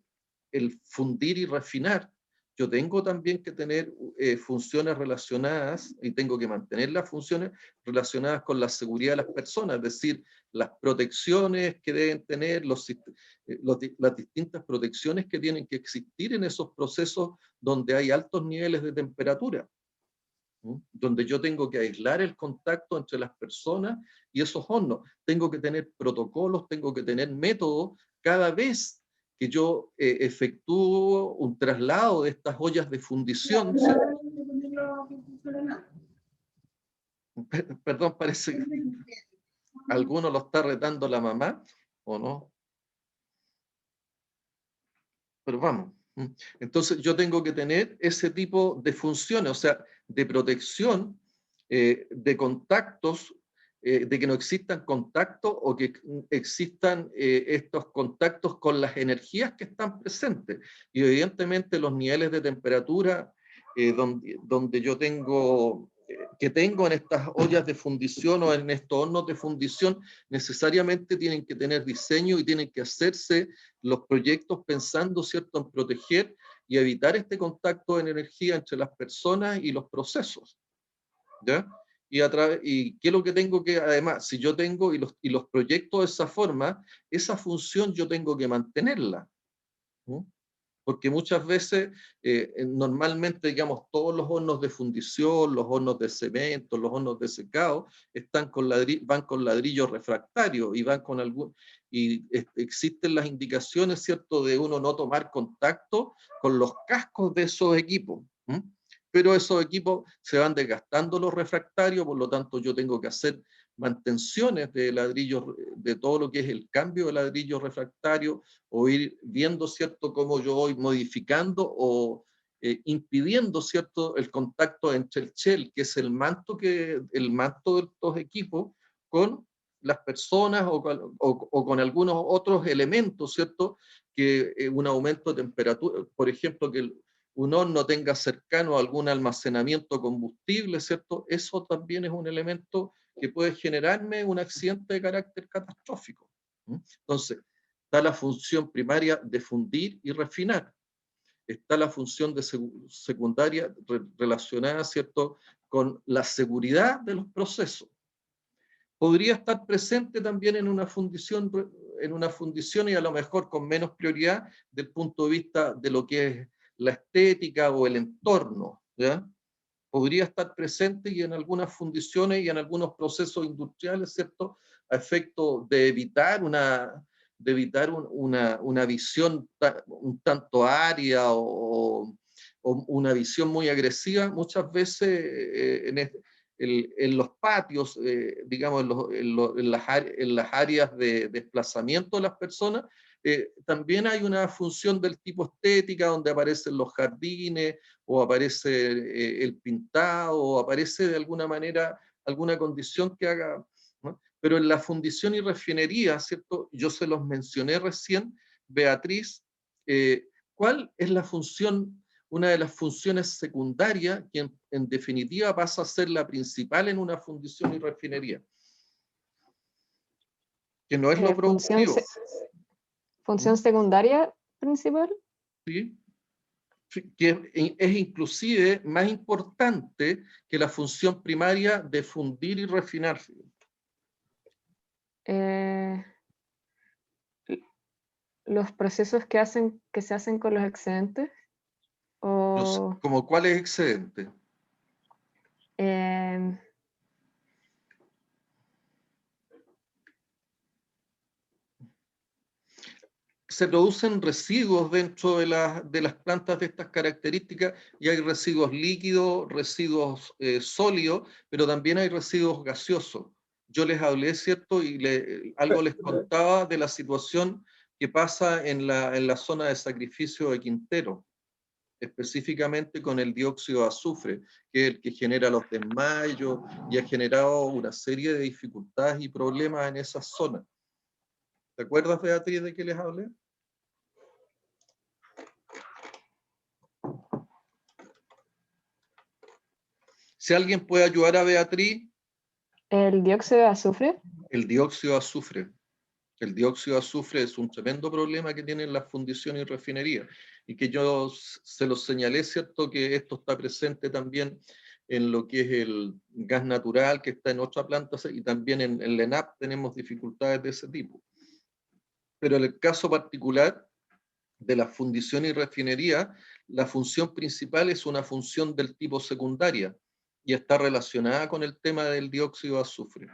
fundir y refinar, yo tengo también que tener funciones relacionadas y tengo que mantener las funciones relacionadas con la seguridad de las personas, es decir, las protecciones que deben tener, las distintas protecciones que tienen que existir en esos procesos donde hay altos niveles de temperatura, ¿no? Donde yo tengo que aislar el contacto entre las personas y esos hornos. Tengo que tener protocolos, tengo que tener métodos cada vez que yo efectúo un traslado de estas ollas de fundición, ¿cierto? Perdón, parece que alguno lo está retando la mamá, ¿o no? Pero vamos. Entonces yo tengo que tener ese tipo de funciones, o sea, de protección, de contactos, de que no existan contactos o que existan estos contactos con las energías que están presentes. Y evidentemente los niveles de temperatura donde yo tengo, que tengo en estas ollas de fundición o en estos hornos de fundición, necesariamente tienen que tener diseño y tienen que hacerse los proyectos pensando, ¿cierto?, en proteger y evitar este contacto de energía entre las personas y los procesos, ¿ya? Y qué es lo que tengo que, además, si yo tengo y los proyectos de esa forma, esa función yo tengo que mantenerla, ¿no? Porque muchas veces, normalmente, digamos, todos los hornos de fundición, los hornos de cemento, los hornos de secado, van con ladrillos refractarios y van con existen las indicaciones, ¿cierto?, de uno no tomar contacto con los cascos de esos equipos. Pero esos equipos se van desgastando los refractarios, por lo tanto yo tengo que hacer mantenciones de ladrillos, de todo lo que es el cambio de ladrillos refractarios, o ir viendo, ¿cierto?, cómo yo voy modificando o impidiendo, ¿cierto?, el contacto entre el shell, que es el manto de estos equipos, con las personas o con algunos otros elementos, ¿cierto?, que un aumento de temperatura, por ejemplo, que un horno tenga cercano a algún almacenamiento de combustible, ¿cierto? Eso también es un elemento que puede generarme un accidente de carácter catastrófico. Entonces, está la función primaria de fundir y refinar. Está la función secundaria relacionada, ¿cierto?, con la seguridad de los procesos. Podría estar presente también en una fundición y a lo mejor con menos prioridad del punto de vista de lo que es la estética o el entorno, ¿ya? Podría estar presente y en algunas fundiciones y en algunos procesos industriales, ¿cierto?, a efecto de evitar una visión un tanto árida o una visión muy agresiva. Muchas veces en los patios, digamos, en las áreas de desplazamiento de las personas, también hay una función del tipo estética, donde aparecen los jardines, o aparece el pintado, o aparece de alguna manera alguna condición que haga, ¿no? Pero en la fundición y refinería, ¿cierto? Yo se los mencioné recién, Beatriz, ¿cuál es la función, una de las funciones secundarias que en definitiva pasa a ser la principal en una fundición y refinería? Que no es lo productivo. Función secundaria principal. ¿Sí? Que es inclusive más importante que la función primaria de fundir y refinar. Los procesos que se hacen con los excedentes. ¿Como cuál es excedente? Se producen residuos dentro de las plantas de estas características, y hay residuos líquidos, residuos sólidos, pero también hay residuos gaseosos. Yo les hablé, ¿cierto? Y algo les contaba de la situación que pasa en la zona de sacrificio de Quintero, específicamente con el dióxido de azufre, que es el que genera los desmayos y ha generado una serie de dificultades y problemas en esa zona. ¿Te acuerdas, Beatriz, de qué les hablé? Si alguien puede ayudar a Beatriz. ¿El dióxido de azufre? El dióxido de azufre. El dióxido de azufre es un tremendo problema que tienen las fundiciones y refinerías, y que yo se los señalé, ¿cierto? Que esto está presente también en lo que es el gas natural, que está en otra planta, y también en la ENAP tenemos dificultades de ese tipo. Pero en el caso particular de las fundiciones y refinerías, la función principal es una función del tipo secundaria y está relacionada con el tema del dióxido de azufre.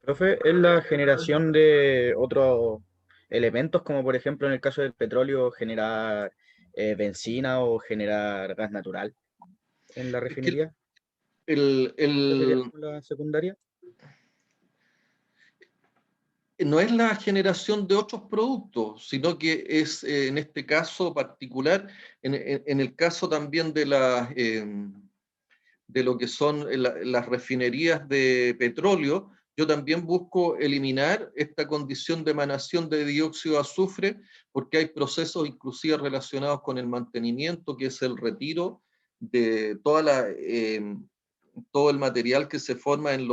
Profe, es la generación de otros elementos, como por ejemplo en el caso del petróleo, generar benzina o generar gas natural en la Es que refinería. el, ¿Esa sería el, como la secundaria? no es la generación de otros productos, sino que es en este caso particular, en el caso también de lo que son las refinerías de petróleo, yo también busco eliminar esta condición de emanación de dióxido de azufre, porque hay procesos inclusive relacionados con el mantenimiento, que es el retiro de todo el material que se forma en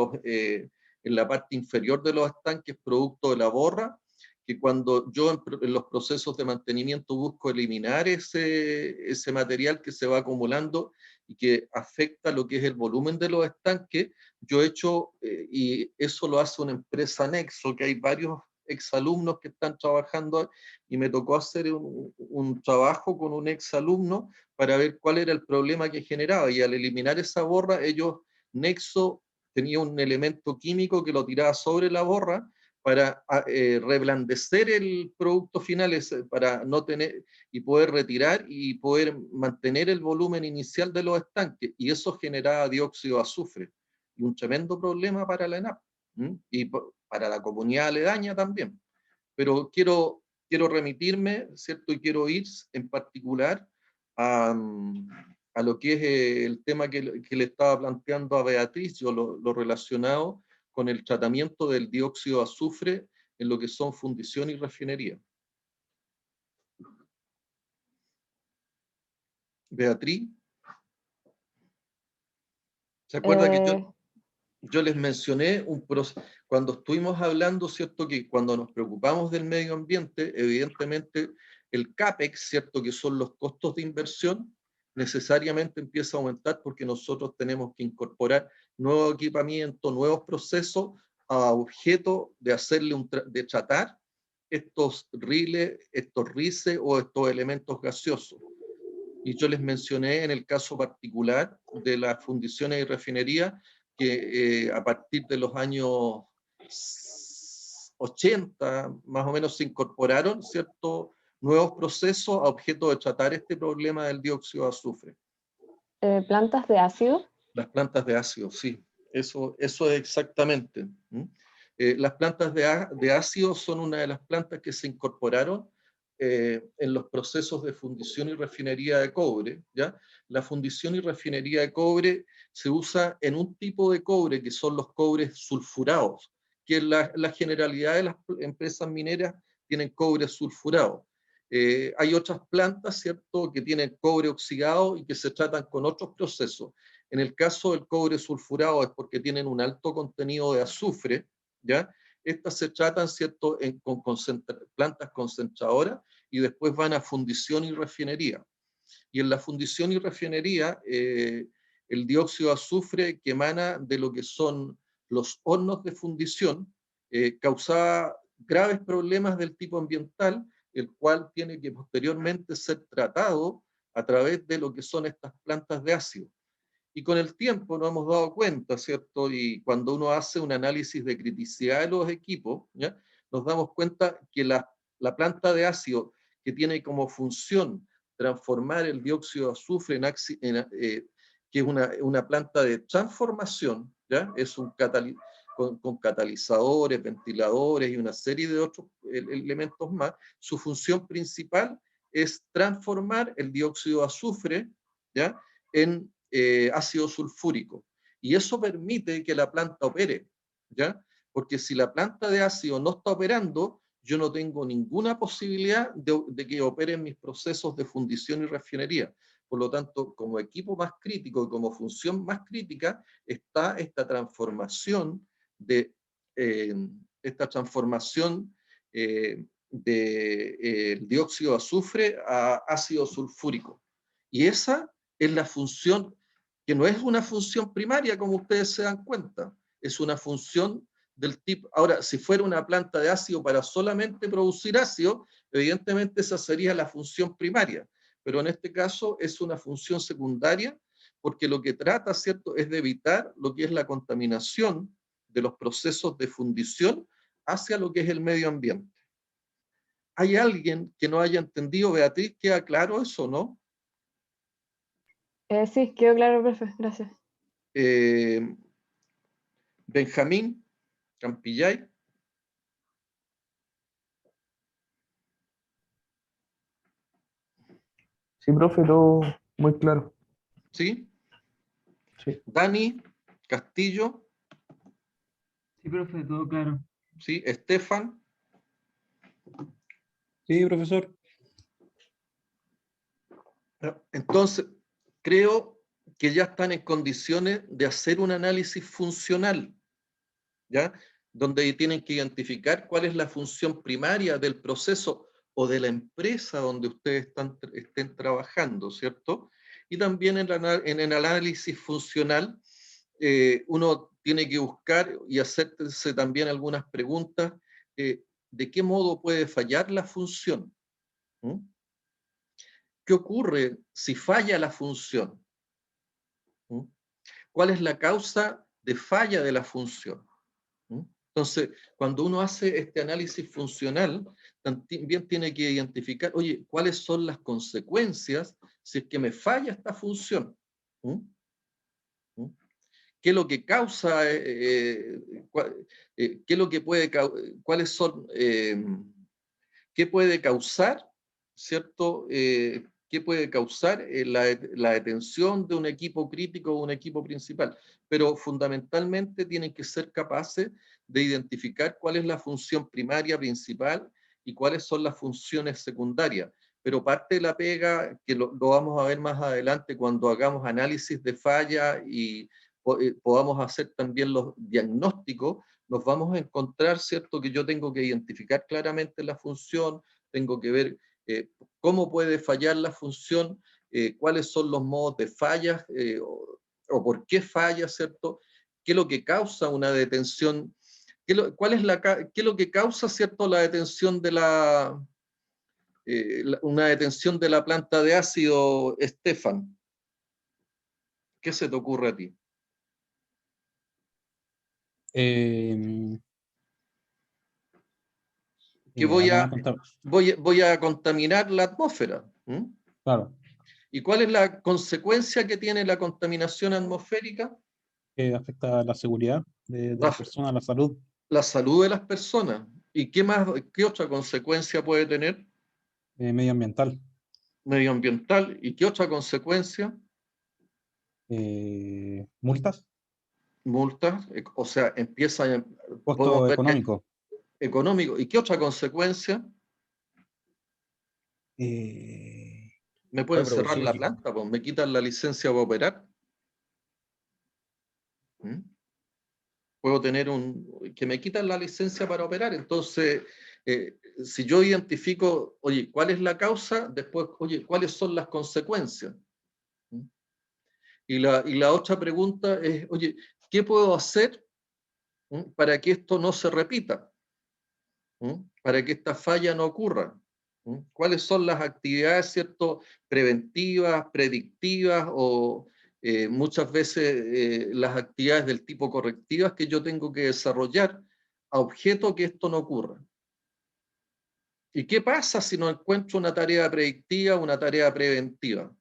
la parte inferior de los estanques, producto de la borra, que cuando yo en los procesos de mantenimiento busco eliminar ese material que se va acumulando y que afecta lo que es el volumen de los estanques, yo he hecho, y eso lo hace una empresa Nexo, que hay varios exalumnos que están trabajando, y me tocó hacer un trabajo con un exalumno para ver cuál era el problema que generaba, y al eliminar esa borra, Nexo tenía un elemento químico que lo tiraba sobre la borra para reblandecer el producto final, para no tener y poder retirar y poder mantener el volumen inicial de los estanques, y eso generaba dióxido de azufre, y un tremendo problema para la ENAP, y para la comunidad aledaña también. Pero quiero remitirme, ¿cierto? Y quiero ir en particular a, a lo que es el tema que le estaba planteando a Beatriz, yo lo relacionado con el tratamiento del dióxido de azufre en lo que son fundición y refinería. Beatriz, ¿se acuerda que yo les mencioné cuando estuvimos hablando, ¿cierto? Que cuando nos preocupamos del medio ambiente, evidentemente el CAPEX, ¿cierto? Que son los costos de inversión, necesariamente empieza a aumentar porque nosotros tenemos que incorporar nuevo equipamiento, nuevos procesos a objeto de de tratar estos riles, estos rices o estos elementos gaseosos. Y yo les mencioné en el caso particular de las fundiciones y refinerías que a partir de los años 80 más o menos se incorporaron ciertos nuevos procesos a objeto de tratar este problema del dióxido de azufre. ¿Plantas de ácido? Las plantas de ácido, sí, eso es exactamente. Las plantas de ácido son una de las plantas que se incorporaron en los procesos de fundición y refinería de cobre, ¿ya? La fundición y refinería de cobre se usa en un tipo de cobre que son los cobres sulfurados, que la generalidad de las empresas mineras tienen cobre sulfurado. Hay otras plantas, ¿cierto?, que tienen cobre oxidado y que se tratan con otros procesos. En el caso del cobre sulfurado es porque tienen un alto contenido de azufre, ¿ya? Estas se tratan, ¿cierto?, con plantas concentradoras y después van a fundición y refinería. Y en la fundición y refinería, el dióxido de azufre que emana de lo que son los hornos de fundición causaba graves problemas del tipo ambiental, el cual tiene que posteriormente ser tratado a través de lo que son estas plantas de ácido. Y con el tiempo nos hemos dado cuenta, ¿cierto? Y cuando uno hace un análisis de criticidad de los equipos, ¿ya? Nos damos cuenta que la planta de ácido que tiene como función transformar el dióxido de azufre que es una planta de transformación, ¿ya? Es con catalizadores, ventiladores y una serie de otros elementos más. Su función principal es transformar el dióxido de azufre, ¿ya?, en ácido sulfúrico. Y eso permite que la planta opere, ¿ya? Porque si la planta de ácido no está operando, yo no tengo ninguna posibilidad de que operen mis procesos de fundición y refinería. Por lo tanto, como equipo más crítico y como función más crítica, está esta transformación de esta transformación del dióxido de azufre a ácido sulfúrico. Y esa es la función, que no es una función primaria, como ustedes se dan cuenta, es una función del tipo. Ahora, si fuera una planta de ácido para solamente producir ácido, evidentemente esa sería la función primaria, pero en este caso es una función secundaria, porque lo que trata, ¿cierto?, es de evitar lo que es la contaminación de los procesos de fundición hacia lo que es el medio ambiente. ¿Hay alguien que no haya entendido, Beatriz? ¿Queda claro eso, no? Sí, quedó claro, profe. Gracias. Benjamín Campillay. Sí, profe, todo muy claro. ¿Sí? Sí. Dani Castillo. Sí, profe, todo claro. ¿Sí? Estefan. Sí, profesor. Entonces, creo que ya están en condiciones de hacer un análisis funcional, ¿ya? Donde tienen que identificar cuál es la función primaria del proceso o de la empresa donde ustedes estén trabajando, ¿cierto? Y también en el análisis funcional, uno tiene que buscar y hacerse también algunas preguntas, ¿de qué modo puede fallar la función? ¿Mm? ¿Qué ocurre si falla la función? ¿Mm? ¿Cuál es la causa de falla de la función? ¿Mm? Entonces, cuando uno hace este análisis funcional, también tiene que identificar, oye, ¿cuáles son las consecuencias si es que me falla esta función? ¿Mm? ¿Mm? ¿Qué es lo que causa? ¿Qué es lo que puede, cuáles son, qué puede causar, ¿cierto? ¿Qué puede causar la detención de un equipo crítico o un equipo principal? Pero fundamentalmente tienen que ser capaces de identificar cuál es la función primaria, principal, y cuáles son las funciones secundarias. Pero parte de la pega, que lo vamos a ver más adelante cuando hagamos análisis de falla y podamos hacer también los diagnósticos, nos vamos a encontrar, ¿cierto?, que yo tengo que identificar claramente la función, tengo que ver cómo puede fallar la función, cuáles son los modos de fallas o por qué falla, ¿cierto? ¿Qué es lo que causa una detención? ¿Qué es lo que causa, ¿cierto?, la detención de una detención de la planta de ácido, Estefan? ¿Qué se te ocurre a ti? Que voy a contaminar la atmósfera. ¿Mm? Claro, ¿Y cuál es la consecuencia que tiene la contaminación atmosférica? que afecta a la seguridad de las personas, la salud. La salud de las personas. ¿Y qué más, qué otra consecuencia puede tener? Medioambiental. Medioambiental. ¿Y qué otra consecuencia? Multas. Multas. O sea, empieza, Costo económico. Económico. ¿Y qué otra consecuencia? Me pueden cerrar la planta, pues, me quitan la licencia para operar. ¿Mm? Puedo tener que me quitan la licencia para operar. Entonces, si yo identifico, oye, ¿cuál es la causa? Después, oye, ¿cuáles son las consecuencias? ¿Mm? Y la otra pregunta es, oye, ¿qué puedo hacer para que esto no se repita? Para que esta falla no ocurra. ¿Cuáles son las actividades, cierto, preventivas, predictivas o muchas veces las actividades del tipo correctivas que yo tengo que desarrollar a objeto que esto no ocurra? ¿Y qué pasa si no encuentro una tarea predictiva, una tarea preventiva?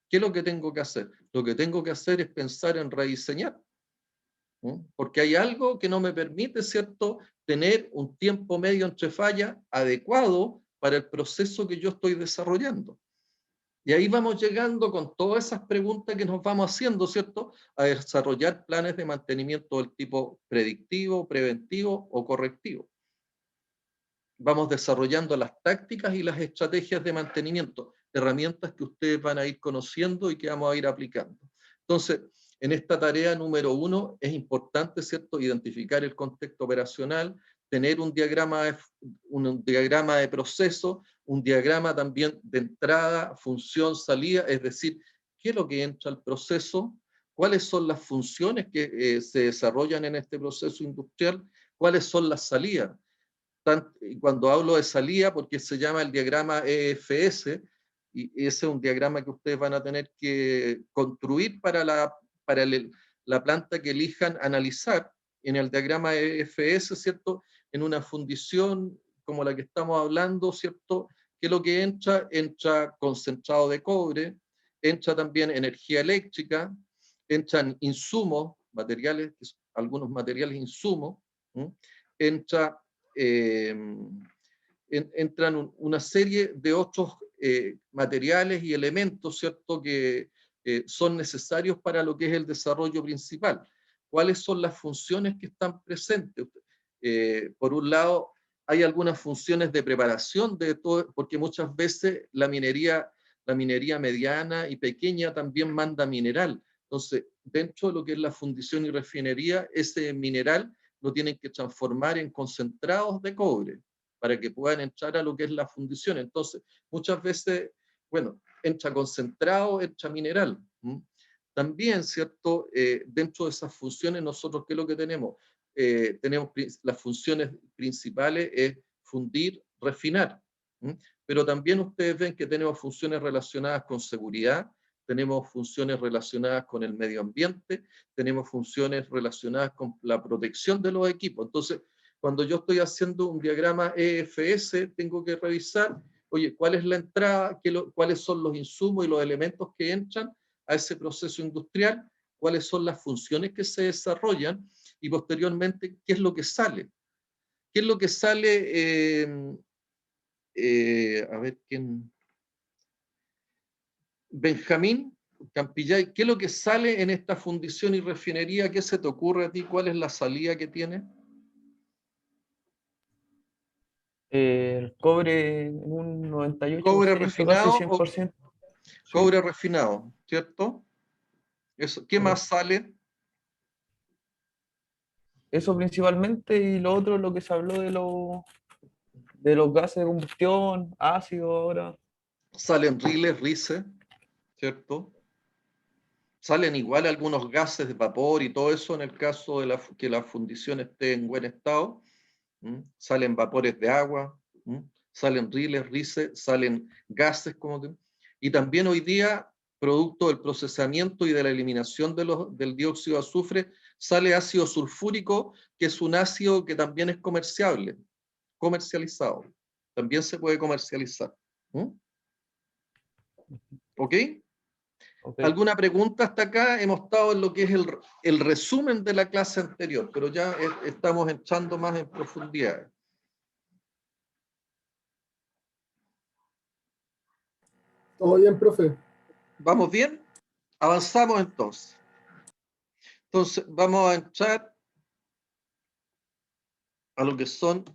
¿Qué es lo que tengo que hacer? Lo que tengo que hacer es pensar en rediseñar. Porque hay algo que no me permite, ¿cierto?, tener un tiempo medio entre fallas adecuado para el proceso que yo estoy desarrollando. Y ahí vamos llegando con todas esas preguntas que nos vamos haciendo, ¿cierto?, a desarrollar planes de mantenimiento del tipo predictivo, preventivo o correctivo. Vamos desarrollando las tácticas y las estrategias de mantenimiento, herramientas que ustedes van a ir conociendo y que vamos a ir aplicando. Entonces, en esta tarea número 1 es importante, ¿cierto?, identificar el contexto operacional, tener un diagrama de proceso, un diagrama también de entrada, función, salida, es decir, qué es lo que entra al proceso, cuáles son las funciones que se desarrollan en este proceso industrial, cuáles son las salidas. Y cuando hablo de salida, porque se llama el diagrama EFS, y ese es un diagrama que ustedes van a tener que construir para la planta que elijan analizar. En el diagrama EFS, ¿cierto? En una fundición como la que estamos hablando, ¿cierto? ¿Qué es lo que entra? Entra concentrado de cobre, entra también energía eléctrica, entran insumos, materiales, algunos materiales insumos, entra, entran una serie de otros materiales y elementos, ¿cierto?, que son necesarios para lo que es el desarrollo principal. ¿Cuáles son las funciones que están presentes? Por un lado, hay algunas funciones de preparación de todo, porque muchas veces la minería mediana y pequeña también manda mineral. Entonces, dentro de lo que es la fundición y refinería, ese mineral lo tienen que transformar en concentrados de cobre para que puedan entrar a lo que es la fundición. Entonces, muchas veces, bueno, entra concentrado, entra mineral. También, ¿cierto? Dentro de esas funciones, nosotros, ¿qué es lo que tenemos? Tenemos las funciones principales, es fundir, refinar. Pero también ustedes ven que tenemos funciones relacionadas con seguridad, tenemos funciones relacionadas con el medio ambiente, tenemos funciones relacionadas con la protección de los equipos. Entonces, cuando yo estoy haciendo un diagrama EFS, tengo que revisar, oye, ¿cuál es la entrada? ¿Cuáles son los insumos y los elementos que entran a ese proceso industrial? ¿Cuáles son las funciones que se desarrollan? Y posteriormente, ¿qué es lo que sale? ¿Qué es lo que sale? A ver, ¿quién? Benjamín Campillay, ¿qué es lo que sale en esta fundición y refinería? ¿Qué se te ocurre a ti? ¿Cuál es la salida que tiene? El cobre en un 98%, Cobre casi refinado, 100%. cobre refinado, ¿cierto? Eso, ¿qué más sale? Eso principalmente, y lo otro, lo que se habló de los gases de combustión, ácido ahora. Salen riles, rice, ¿cierto? Salen igual algunos gases de vapor y todo eso en el caso de que la fundición esté en buen estado. Salen vapores de agua, salen riles, rice, salen gases, y también hoy día, producto del procesamiento y de la eliminación del dióxido de azufre, sale ácido sulfúrico, que es un ácido que también es comercializado. También se puede comercializar. ¿Ok? Okay. ¿Alguna pregunta hasta acá? Hemos estado en lo que es el resumen de la clase anterior, pero ya estamos entrando más en profundidad. Todo bien, profe. ¿Vamos bien? Avanzamos entonces. Entonces, vamos a entrar a lo que son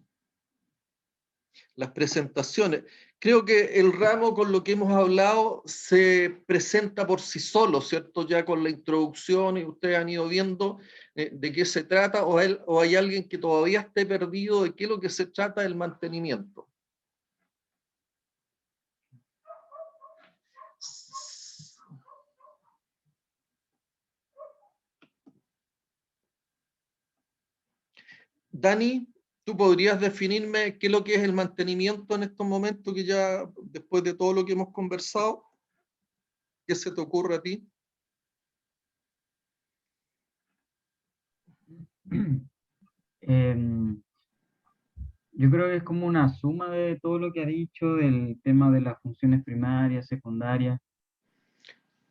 las presentaciones. Creo que el ramo con lo que hemos hablado se presenta por sí solo, ¿cierto? Ya con la introducción y ustedes han ido viendo de qué se trata, o hay alguien que todavía esté perdido de qué es lo que se trata del mantenimiento. Dani, ¿tú podrías definirme qué es lo que es el mantenimiento en estos momentos, que ya después de todo lo que hemos conversado? ¿Qué se te ocurre a ti? Yo creo que es como una suma de todo lo que ha dicho, del tema de las funciones primarias, secundarias.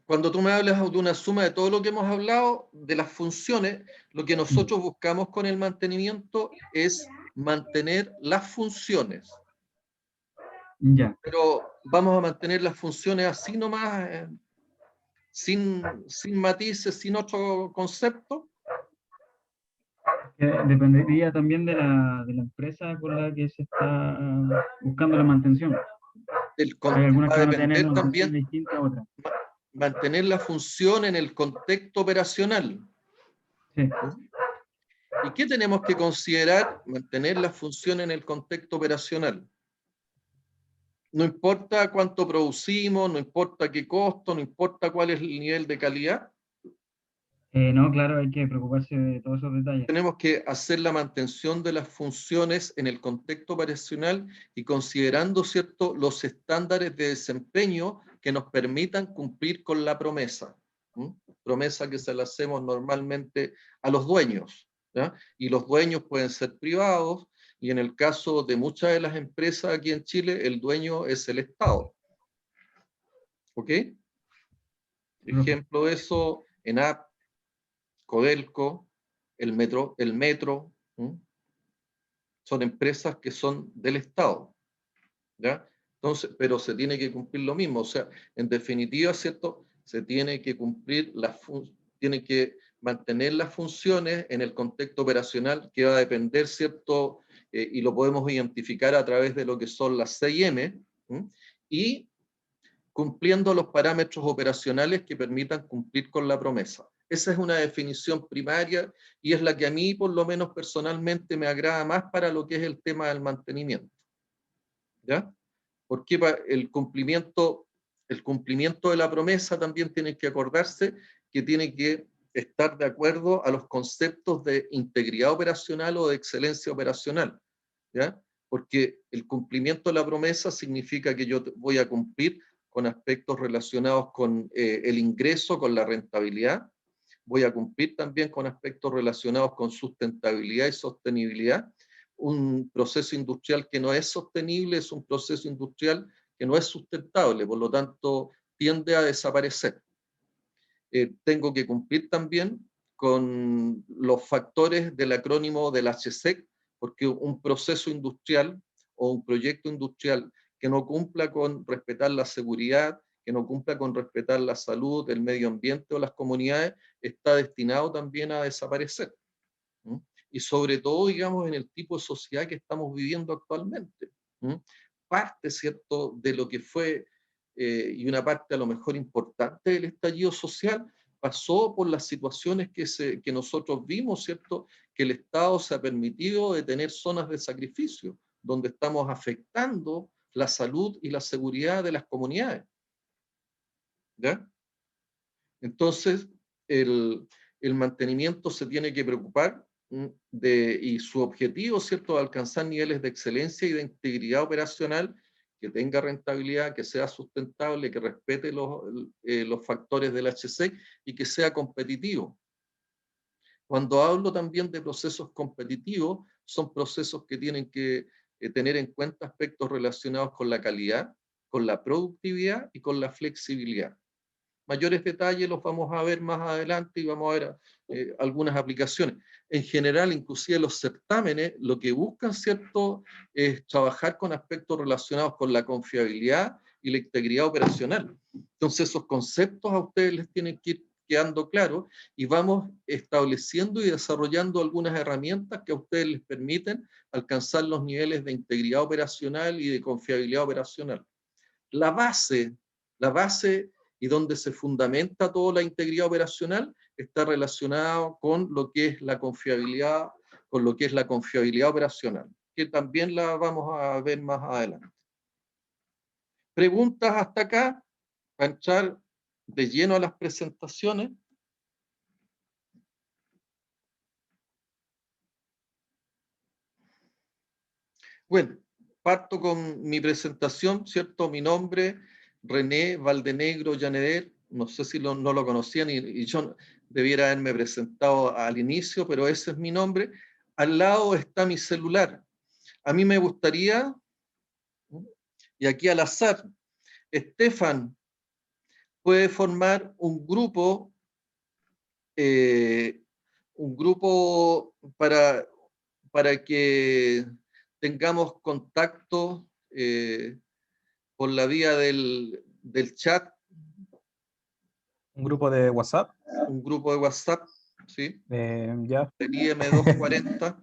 Cuando tú me hablas de una suma de todo lo que hemos hablado, de las funciones, lo que nosotros buscamos con el mantenimiento es mantener las funciones. Ya. Pero vamos a mantener las funciones así nomás, sin matices, sin otro concepto. Dependería también de la empresa con la que se está buscando la mantención. Hay algunas Va que a van a tener depender una función también distinta a otras. mantener la función en el contexto operacional. Sí. ¿Y qué tenemos que considerar? Mantener la función en el contexto operacional. No importa cuánto producimos, no importa qué costo, no importa cuál es el nivel de calidad. No, claro, hay que preocuparse de todos esos detalles. Tenemos que hacer la mantención de las funciones en el contexto operacional y considerando, ¿cierto?, los estándares de desempeño que nos permitan cumplir con la promesa. Promesa que se la hacemos normalmente a los dueños, ¿ya? Y los dueños pueden ser privados, y en el caso de muchas de las empresas aquí en Chile, el dueño es el Estado. ¿Ok? Ejemplo de eso, ENAP, Codelco, el Metro, ¿m? Son empresas que son del Estado, ¿ya? Entonces, pero se tiene que cumplir lo mismo, o sea, en definitiva, ¿cierto? Se tiene que cumplir tiene que mantener las funciones en el contexto operacional que va a depender, ¿cierto? Y lo podemos identificar a través de lo que son las CIM, y cumpliendo los parámetros operacionales que permitan cumplir con la promesa. Esa es una definición primaria y es la que a mí, por lo menos personalmente, me agrada más para lo que es el tema del mantenimiento. ¿Ya? Porque el cumplimiento de la promesa también tiene que acordarse que tiene que estar de acuerdo a los conceptos de integridad operacional o de excelencia operacional. ¿Ya? Porque el cumplimiento de la promesa significa que yo voy a cumplir con aspectos relacionados con el ingreso, con la rentabilidad. Voy a cumplir también con aspectos relacionados con sustentabilidad y sostenibilidad. Un proceso industrial que no es sostenible es un proceso industrial que no es sustentable, por lo tanto tiende a desaparecer. Tengo que cumplir también con los factores del acrónimo del HSEC, porque un proceso industrial o un proyecto industrial que no cumpla con respetar la seguridad, que no cumpla con respetar la salud, el medio ambiente o las comunidades, está destinado también a desaparecer. Y sobre todo, digamos, en el tipo de sociedad que estamos viviendo actualmente. Parte, ¿cierto?, de lo que fue, y una parte a lo mejor importante del estallido social, pasó por las situaciones que nosotros vimos, ¿cierto?, que el Estado se ha permitido de tener zonas de sacrificio, donde estamos afectando la salud y la seguridad de las comunidades. ¿Ya? Entonces, el mantenimiento se tiene que preocupar y su objetivo, ¿cierto?, de alcanzar niveles de excelencia y de integridad operacional, que tenga rentabilidad, que sea sustentable, que respete los factores del HSEC y que sea competitivo. Cuando hablo también de procesos competitivos, son procesos que tienen que tener en cuenta aspectos relacionados con la calidad, con la productividad y con la flexibilidad. Mayores detalles los vamos a ver más adelante y vamos a ver algunas aplicaciones. En general, inclusive los certámenes, lo que buscan, ¿cierto?, es trabajar con aspectos relacionados con la confiabilidad y la integridad operacional. Entonces, esos conceptos a ustedes les tienen que ir quedando claros y vamos estableciendo y desarrollando algunas herramientas que a ustedes les permiten alcanzar los niveles de integridad operacional y de confiabilidad operacional. La base y donde se fundamenta toda la integridad operacional está relacionado con lo que es la confiabilidad, operacional, que también la vamos a ver más adelante. ¿Preguntas hasta acá? Para entrar de lleno a las presentaciones. Bueno, parto con mi presentación, ¿cierto? Mi nombre, René Valdenegro Llaneder, no sé si no lo conocían y yo debiera haberme presentado al inicio, pero ese es mi nombre. Al lado está mi celular. A mí me gustaría, y aquí al azar, Estefan puede formar un grupo para que tengamos contacto por la vía del chat. Un grupo de WhatsApp. Un grupo de WhatsApp, ¿sí? Ya. El IM240.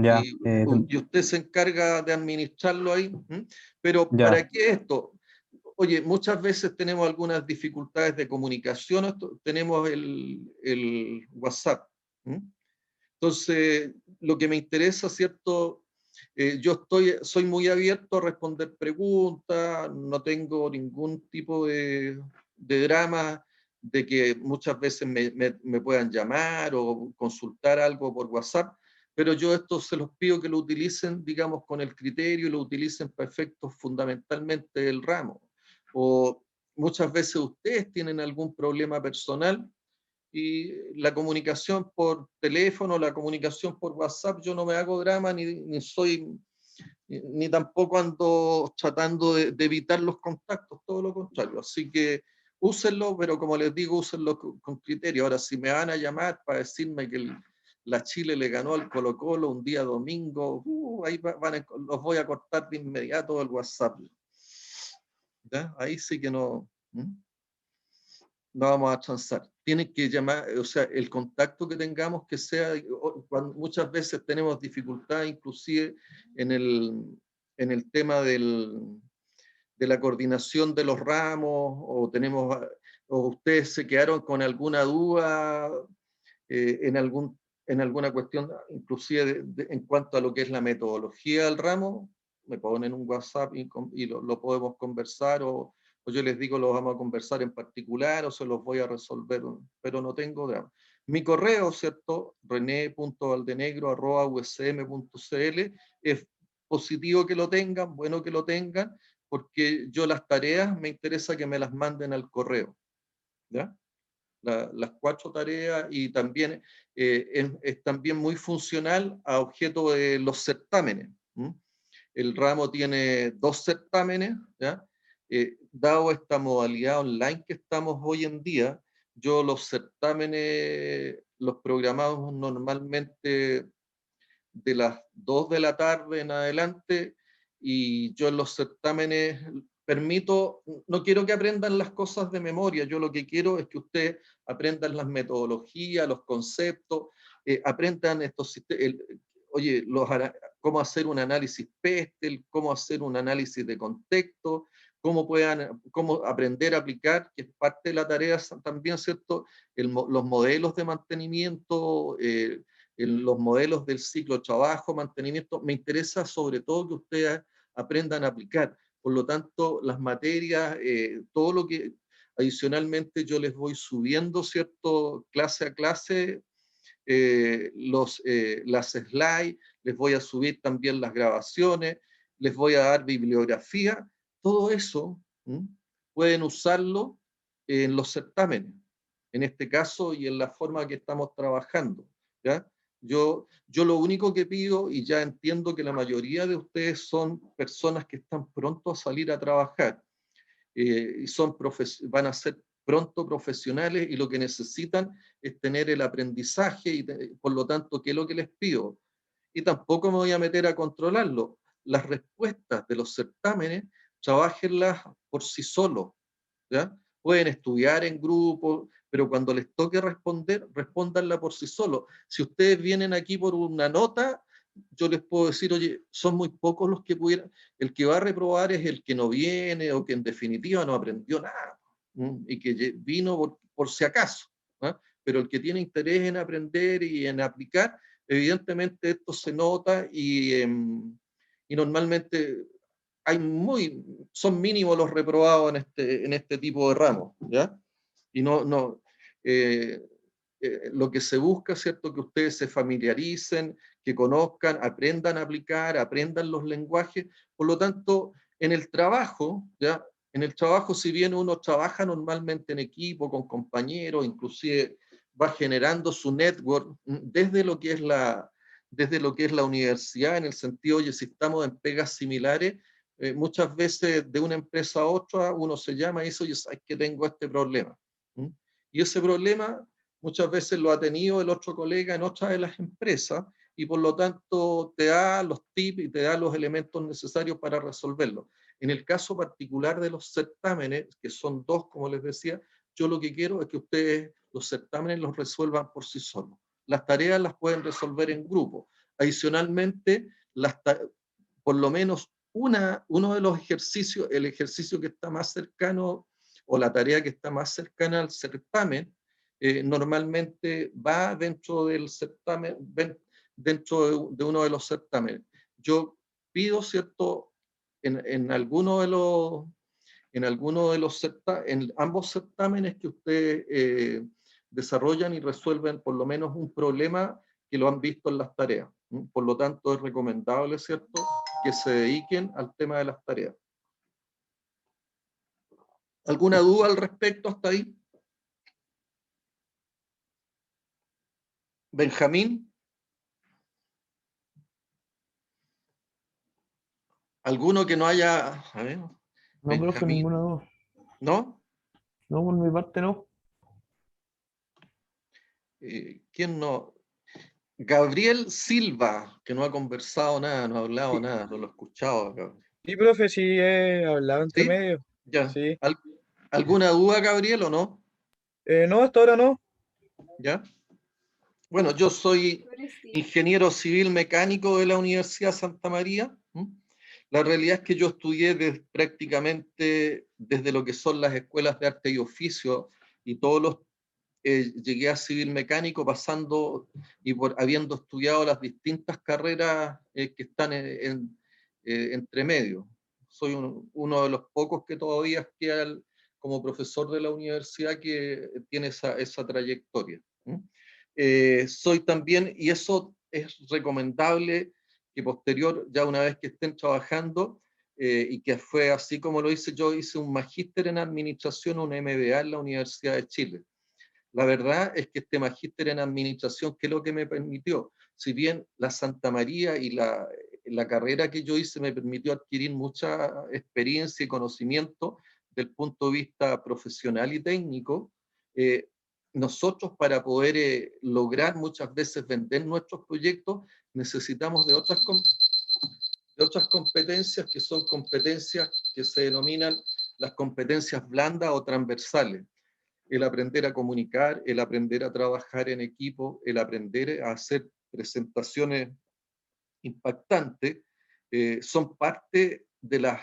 Ya. Y usted se encarga de administrarlo ahí. Pero, Ya. ¿para qué esto? Oye, muchas veces tenemos algunas dificultades de comunicación. Tenemos el WhatsApp. Entonces, lo que me interesa, ¿cierto? Yo soy muy abierto a responder preguntas, no tengo ningún tipo de drama de que muchas veces me puedan llamar o consultar algo por WhatsApp, pero yo esto se los pido que lo utilicen, digamos, con el criterio y lo utilicen para efectos fundamentalmente del ramo. O muchas veces ustedes tienen algún problema personal y la comunicación por teléfono, la comunicación por WhatsApp, yo no me hago drama ni tampoco ando tratando de evitar los contactos, todo lo contrario. Así que úsenlo, pero como les digo, úsenlo con criterio. Ahora, si me van a llamar para decirme que la Chile le ganó al Colo-Colo un día domingo, ahí los voy a cortar de inmediato el WhatsApp. ¿Ya? Ahí sí que no vamos a transar. Tienen que llamar, o sea, el contacto que tengamos que sea, muchas veces tenemos dificultad inclusive en el tema de la coordinación de los ramos, o ustedes se quedaron con alguna duda en alguna cuestión, inclusive en cuanto a lo que es la metodología del ramo, me ponen un WhatsApp y lo podemos conversar, o yo les digo, lo vamos a conversar en particular, o se los voy a resolver, pero no tengo drama. Mi correo, ¿cierto? rene.valdenegro@usm.cl, es positivo que lo tengan, bueno que lo tengan, porque yo las tareas me interesa que me las manden al correo, ¿ya? Las 4 tareas, y también es también muy funcional a objeto de los certámenes. El ramo tiene 2 certámenes, ¿ya? Dado esta modalidad online que estamos hoy en día, yo los certámenes los programamos normalmente de las 2 de la tarde en adelante, y yo en los certámenes permito, no quiero que aprendan las cosas de memoria, yo lo que quiero es que ustedes aprendan las metodologías, los conceptos, aprendan oye, cómo hacer un análisis PESTEL, cómo hacer un análisis de contexto, cómo aprender a aplicar, que es parte de la tarea también, ¿cierto? Los modelos de mantenimiento, los modelos del ciclo de trabajo, mantenimiento. Me interesa sobre todo que ustedes aprendan a aplicar. Por lo tanto, las materias, todo lo que adicionalmente yo les voy subiendo, ¿cierto? Clase a clase, las slides, les voy a subir también las grabaciones, les voy a dar bibliografía, todo eso pueden usarlo en los certámenes, en este caso, y en la forma que estamos trabajando, ¿ya? Yo lo único que pido, y ya entiendo que la mayoría de ustedes son personas que están pronto a salir a trabajar, y van a ser pronto profesionales, y lo que necesitan es tener el aprendizaje, y por lo tanto, ¿qué es lo que les pido? Y tampoco me voy a meter a controlarlo. Las respuestas de los certámenes, trabájenlas por sí solos, ¿ya? Pueden estudiar en grupo, pero cuando les toque responder, respóndanla por sí solos. Si ustedes vienen aquí por una nota, yo les puedo decir, oye, son muy pocos los que pudieran, el que va a reprobar es el que no viene, o que en definitiva no aprendió nada, y que vino por si acaso, ¿no? Pero el que tiene interés en aprender y en aplicar, evidentemente esto se nota, y normalmente son mínimos los reprobados en este tipo de ramos, ¿ya? Y lo que se busca, ¿cierto? Que ustedes se familiaricen, que conozcan, aprendan a aplicar, aprendan los lenguajes. Por lo tanto, en el trabajo, ¿ya? En el trabajo, si bien uno trabaja normalmente en equipo, con compañeros, inclusive va generando su network desde lo que es la universidad, en el sentido, oye, si estamos en pegas similares, muchas veces de una empresa a otra uno se llama y dice, oye, ¿sabes que tengo este problema? Y ese problema muchas veces lo ha tenido el otro colega en otra de las empresas, y por lo tanto te da los tips y te da los elementos necesarios para resolverlo. En el caso particular de los certámenes, que son 2, como les decía, yo lo que quiero es que ustedes los certámenes los resuelvan por sí solos. Las tareas las pueden resolver en grupo. Adicionalmente, por lo menos uno de los ejercicios, el ejercicio que está más cercano, o la tarea que está más cercana al certamen, normalmente va dentro del certamen, dentro de uno de los certámenes. Yo pido, ¿cierto?, en alguno de los, en ambos certámenes que ustedes desarrollan y resuelven por lo menos un problema que lo han visto en las tareas. Por lo tanto, es recomendable, ¿cierto?, que se dediquen al tema de las tareas. ¿Alguna duda al respecto hasta ahí? Benjamín. ¿Alguno que no haya? A ver, No, profe, Benjamín. ninguna duda. ¿No? No, por mi parte no. ¿Quién no? Gabriel Silva, que no ha conversado nada, no ha hablado nada, no lo he escuchado. Sí, profe, sí he hablado entre ¿Sí? medio. Ya. Sí. ¿Alguna duda, Gabriel, o no? No, hasta ahora no. ¿Ya? Bueno, yo soy ingeniero civil mecánico de la Universidad Santa María. La realidad es que yo estudié prácticamente desde lo que son las escuelas de arte y oficio y todos los llegué a civil mecánico pasando y habiendo estudiado las distintas carreras que están entre medio. Soy uno de los pocos que todavía queda como profesor de la universidad que tiene esa trayectoria. Soy también, y eso es recomendable, que posterior, ya una vez que estén trabajando, y que fue así como lo hice yo, hice un magíster en administración, un MBA en la Universidad de Chile. La verdad es que este magíster en administración, ¿qué es lo que me permitió? Si bien la Santa María y la carrera que yo hice me permitió adquirir mucha experiencia y conocimiento del punto de vista profesional y técnico, nosotros para poder lograr muchas veces vender nuestros proyectos necesitamos de otras competencias que son competencias que se denominan las competencias blandas o transversales. El aprender a comunicar, el aprender a trabajar en equipo, el aprender a hacer presentaciones impactantes, son parte de las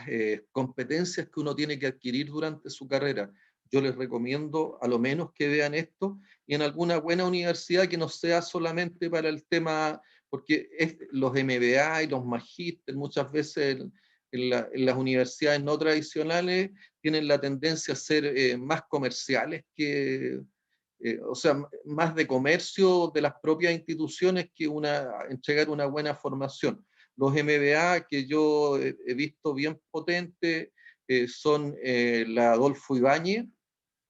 competencias que uno tiene que adquirir durante su carrera. Yo les recomiendo a lo menos que vean esto y en alguna buena universidad que no sea solamente para el tema, porque los MBA y los magísteres muchas veces en las universidades no tradicionales tienen la tendencia a ser más comerciales o sea, más de comercio de las propias instituciones que entregar una buena formación. Los MBA que yo he visto bien potentes son la Adolfo Ibáñez,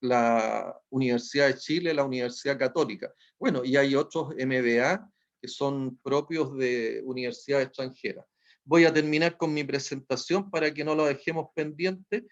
la Universidad de Chile, la Universidad Católica. Bueno, y hay otros MBA que son propios de universidades extranjeras. Voy a terminar con mi presentación para que no lo dejemos pendiente.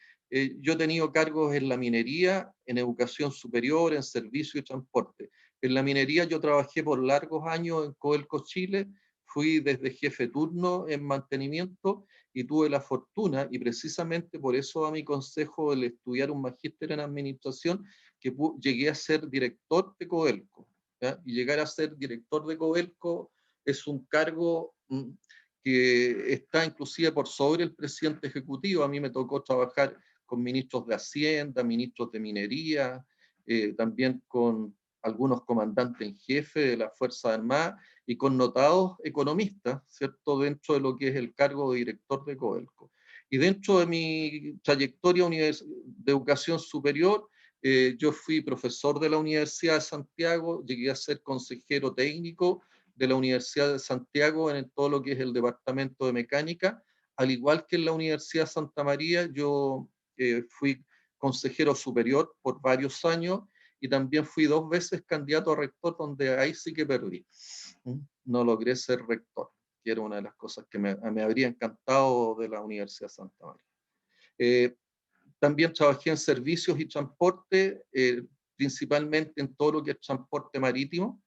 Yo he tenido cargos en la minería, en educación superior, en servicio y transporte. En la minería yo trabajé por largos años en Codelco Chile, fui desde jefe turno en mantenimiento y tuve la fortuna, y precisamente por eso a mi consejo el estudiar un magíster en administración, que llegué a ser director de Codelco. ¿Ya? Y llegar a ser director de Codelco es un cargo que está inclusive por sobre el presidente ejecutivo. A mí me tocó trabajar con ministros de Hacienda, ministros de Minería, también con algunos comandantes en jefe de la Fuerza Armada y connotados economistas, ¿cierto?, dentro de lo que es el cargo de director de Codelco. Y dentro de mi trayectoria de educación superior, yo fui profesor de la Universidad de Santiago, llegué a ser consejero técnico de la Universidad de Santiago en todo lo que es el departamento de mecánica, al igual que en la Universidad Santa María, yo fui consejero superior por varios años y también fui 2 veces candidato a rector, donde ahí sí que perdí. No logré ser rector, que era una de las cosas que me habría encantado de la Universidad Santa María. También trabajé en servicios y transporte, principalmente en todo lo que es transporte marítimo,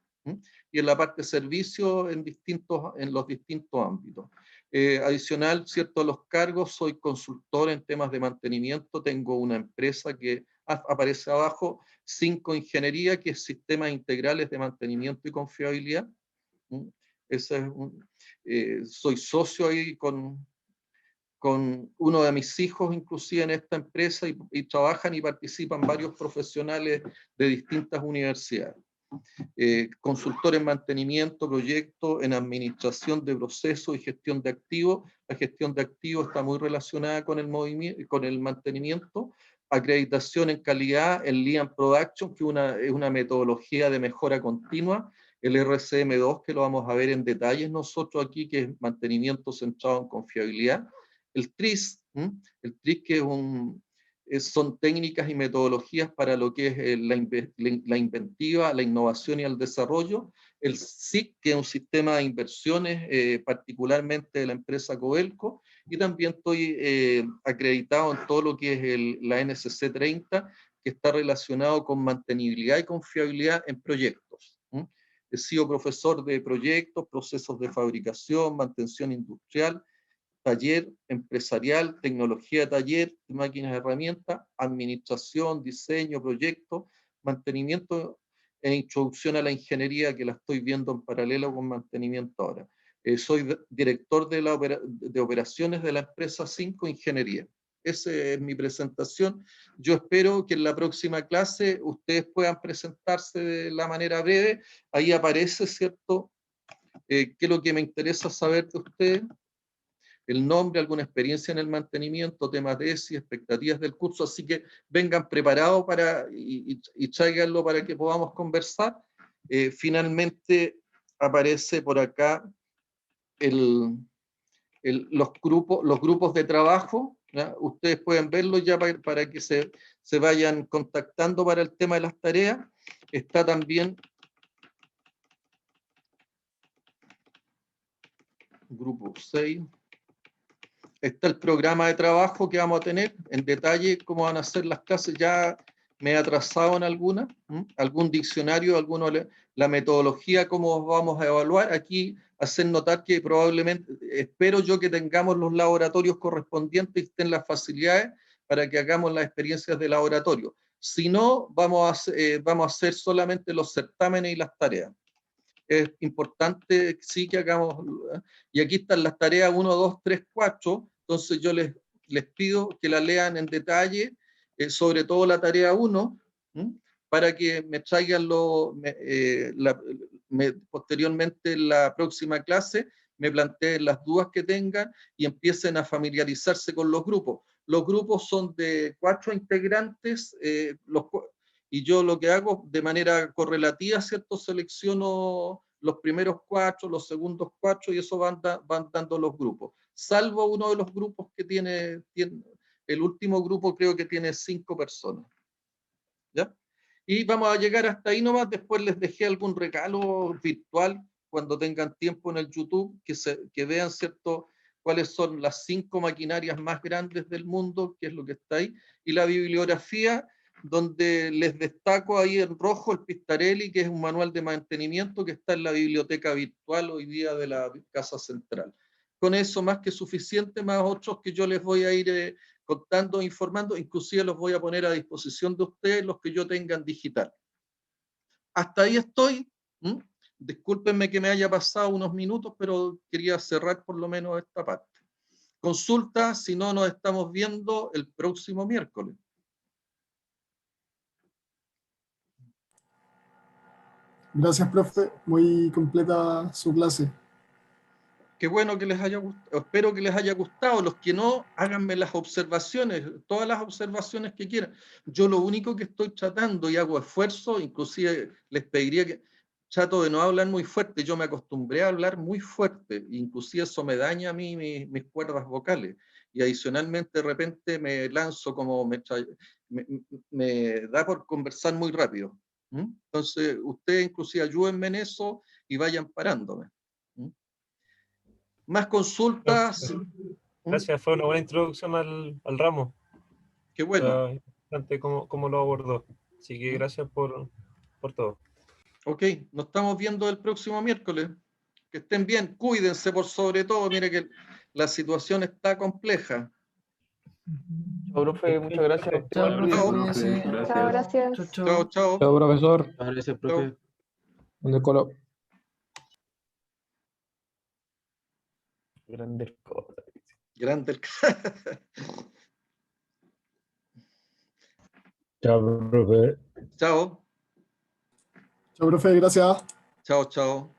y en la parte de servicios en los distintos ámbitos. Adicional, cierto, a los cargos, soy consultor en temas de mantenimiento, tengo una empresa que aparece abajo, 5 Ingeniería, que es Sistemas Integrales de Mantenimiento y Confiabilidad. Ese es soy socio ahí con uno de mis hijos inclusive en esta empresa y trabajan y participan varios profesionales de distintas universidades. Consultor en mantenimiento, proyecto, en administración de procesos y gestión de activos. La gestión de activos está muy relacionada con el con el mantenimiento. Acreditación en calidad, el Lean Production, que es una metodología de mejora continua. El RCM2, que lo vamos a ver en detalles nosotros aquí, que es mantenimiento centrado en confiabilidad. El TRIS, que son técnicas y metodologías para lo que es la inventiva, la innovación y el desarrollo. El SIC, que es un sistema de inversiones, particularmente de la empresa Codelco, y también estoy acreditado en todo lo que es la NSC 30, que está relacionado con mantenibilidad y confiabilidad en proyectos. He sido profesor de proyectos, procesos de fabricación, mantención industrial, taller empresarial, tecnología de taller, máquinas y herramientas, administración, diseño, proyecto, mantenimiento e introducción a la ingeniería, que la estoy viendo en paralelo con mantenimiento ahora. Soy director de operaciones de la empresa 5 Ingeniería. Esa es mi presentación. Yo espero que en la próxima clase ustedes puedan presentarse de la manera breve. Ahí aparece, ¿cierto?, qué es lo que me interesa saber de ustedes. El nombre, alguna experiencia en el mantenimiento, temas de tesis, expectativas del curso, así que vengan preparados y tráiganlo para que podamos conversar. Finalmente aparece por acá los grupos de trabajo, ¿ya? Ustedes pueden verlos ya para que se vayan contactando para el tema de las tareas. Está también grupo 6. Está el programa de trabajo que vamos a tener, en detalle cómo van a ser las clases. Ya me he atrasado en alguna, algún diccionario, la metodología, cómo vamos a evaluar. Aquí hacer notar que probablemente, espero yo que tengamos los laboratorios correspondientes y estén las facilidades para que hagamos las experiencias de laboratorio. Si no, vamos a hacer solamente los certámenes y las tareas. Es importante, sí, que hagamos, y aquí están las tareas 1, 2, 3, 4, entonces yo les pido que la lean en detalle, sobre todo la tarea 1, para que me traigan posteriormente en la próxima clase, me planteen las dudas que tengan y empiecen a familiarizarse con los grupos. Los grupos son de 4 integrantes, y yo lo que hago de manera correlativa, ¿cierto? Selecciono los primeros 4, los segundos 4, y eso van dando los grupos. Salvo uno de los grupos que tiene el último grupo creo que tiene 5 personas. ¿Ya? Y vamos a llegar hasta ahí nomás. Después les dejé algún regalo virtual cuando tengan tiempo en el YouTube, que vean, ¿cierto?, cuáles son las 5 maquinarias más grandes del mundo, qué es lo que está ahí, y la bibliografía, donde les destaco ahí en rojo el Pistarelli, que es un manual de mantenimiento que está en la biblioteca virtual hoy día de la Casa Central. Con eso más que suficiente, más otros que yo les voy a ir contando, informando, inclusive los voy a poner a disposición de ustedes, los que yo tengan digital. Hasta ahí estoy. Discúlpenme que me haya pasado unos minutos, pero quería cerrar por lo menos esta parte. Consulta, si no, nos estamos viendo el próximo miércoles. Gracias, profe. Muy completa su clase. Qué bueno que les haya gustado. Espero que les haya gustado. Los que no, háganme las observaciones, todas las observaciones que quieran. Yo lo único que estoy tratando y hago esfuerzo, inclusive les pediría que trato de no hablar muy fuerte. Yo me acostumbré a hablar muy fuerte, inclusive eso me daña a mí mis cuerdas vocales. Y adicionalmente de repente me lanzo como me da por conversar muy rápido. Entonces, ustedes inclusive ayúdenme en eso y vayan parándome. Más consultas. Gracias, fue una buena introducción al ramo. Qué bueno. Interesante cómo lo abordó. Así que gracias por todo. Ok, nos estamos viendo el próximo miércoles. Que estén bien, cuídense por sobre todo. Mire que la situación está compleja. Chao, profe, muchas gracias. Chao, Gracias. gracias. Chao, chao. Chao, profesor. Gracias, profe. ¿Dónde colo? Grandes cosas. Grande el... Chao, profe. Chao, Chao, profe, gracias. chao, chao.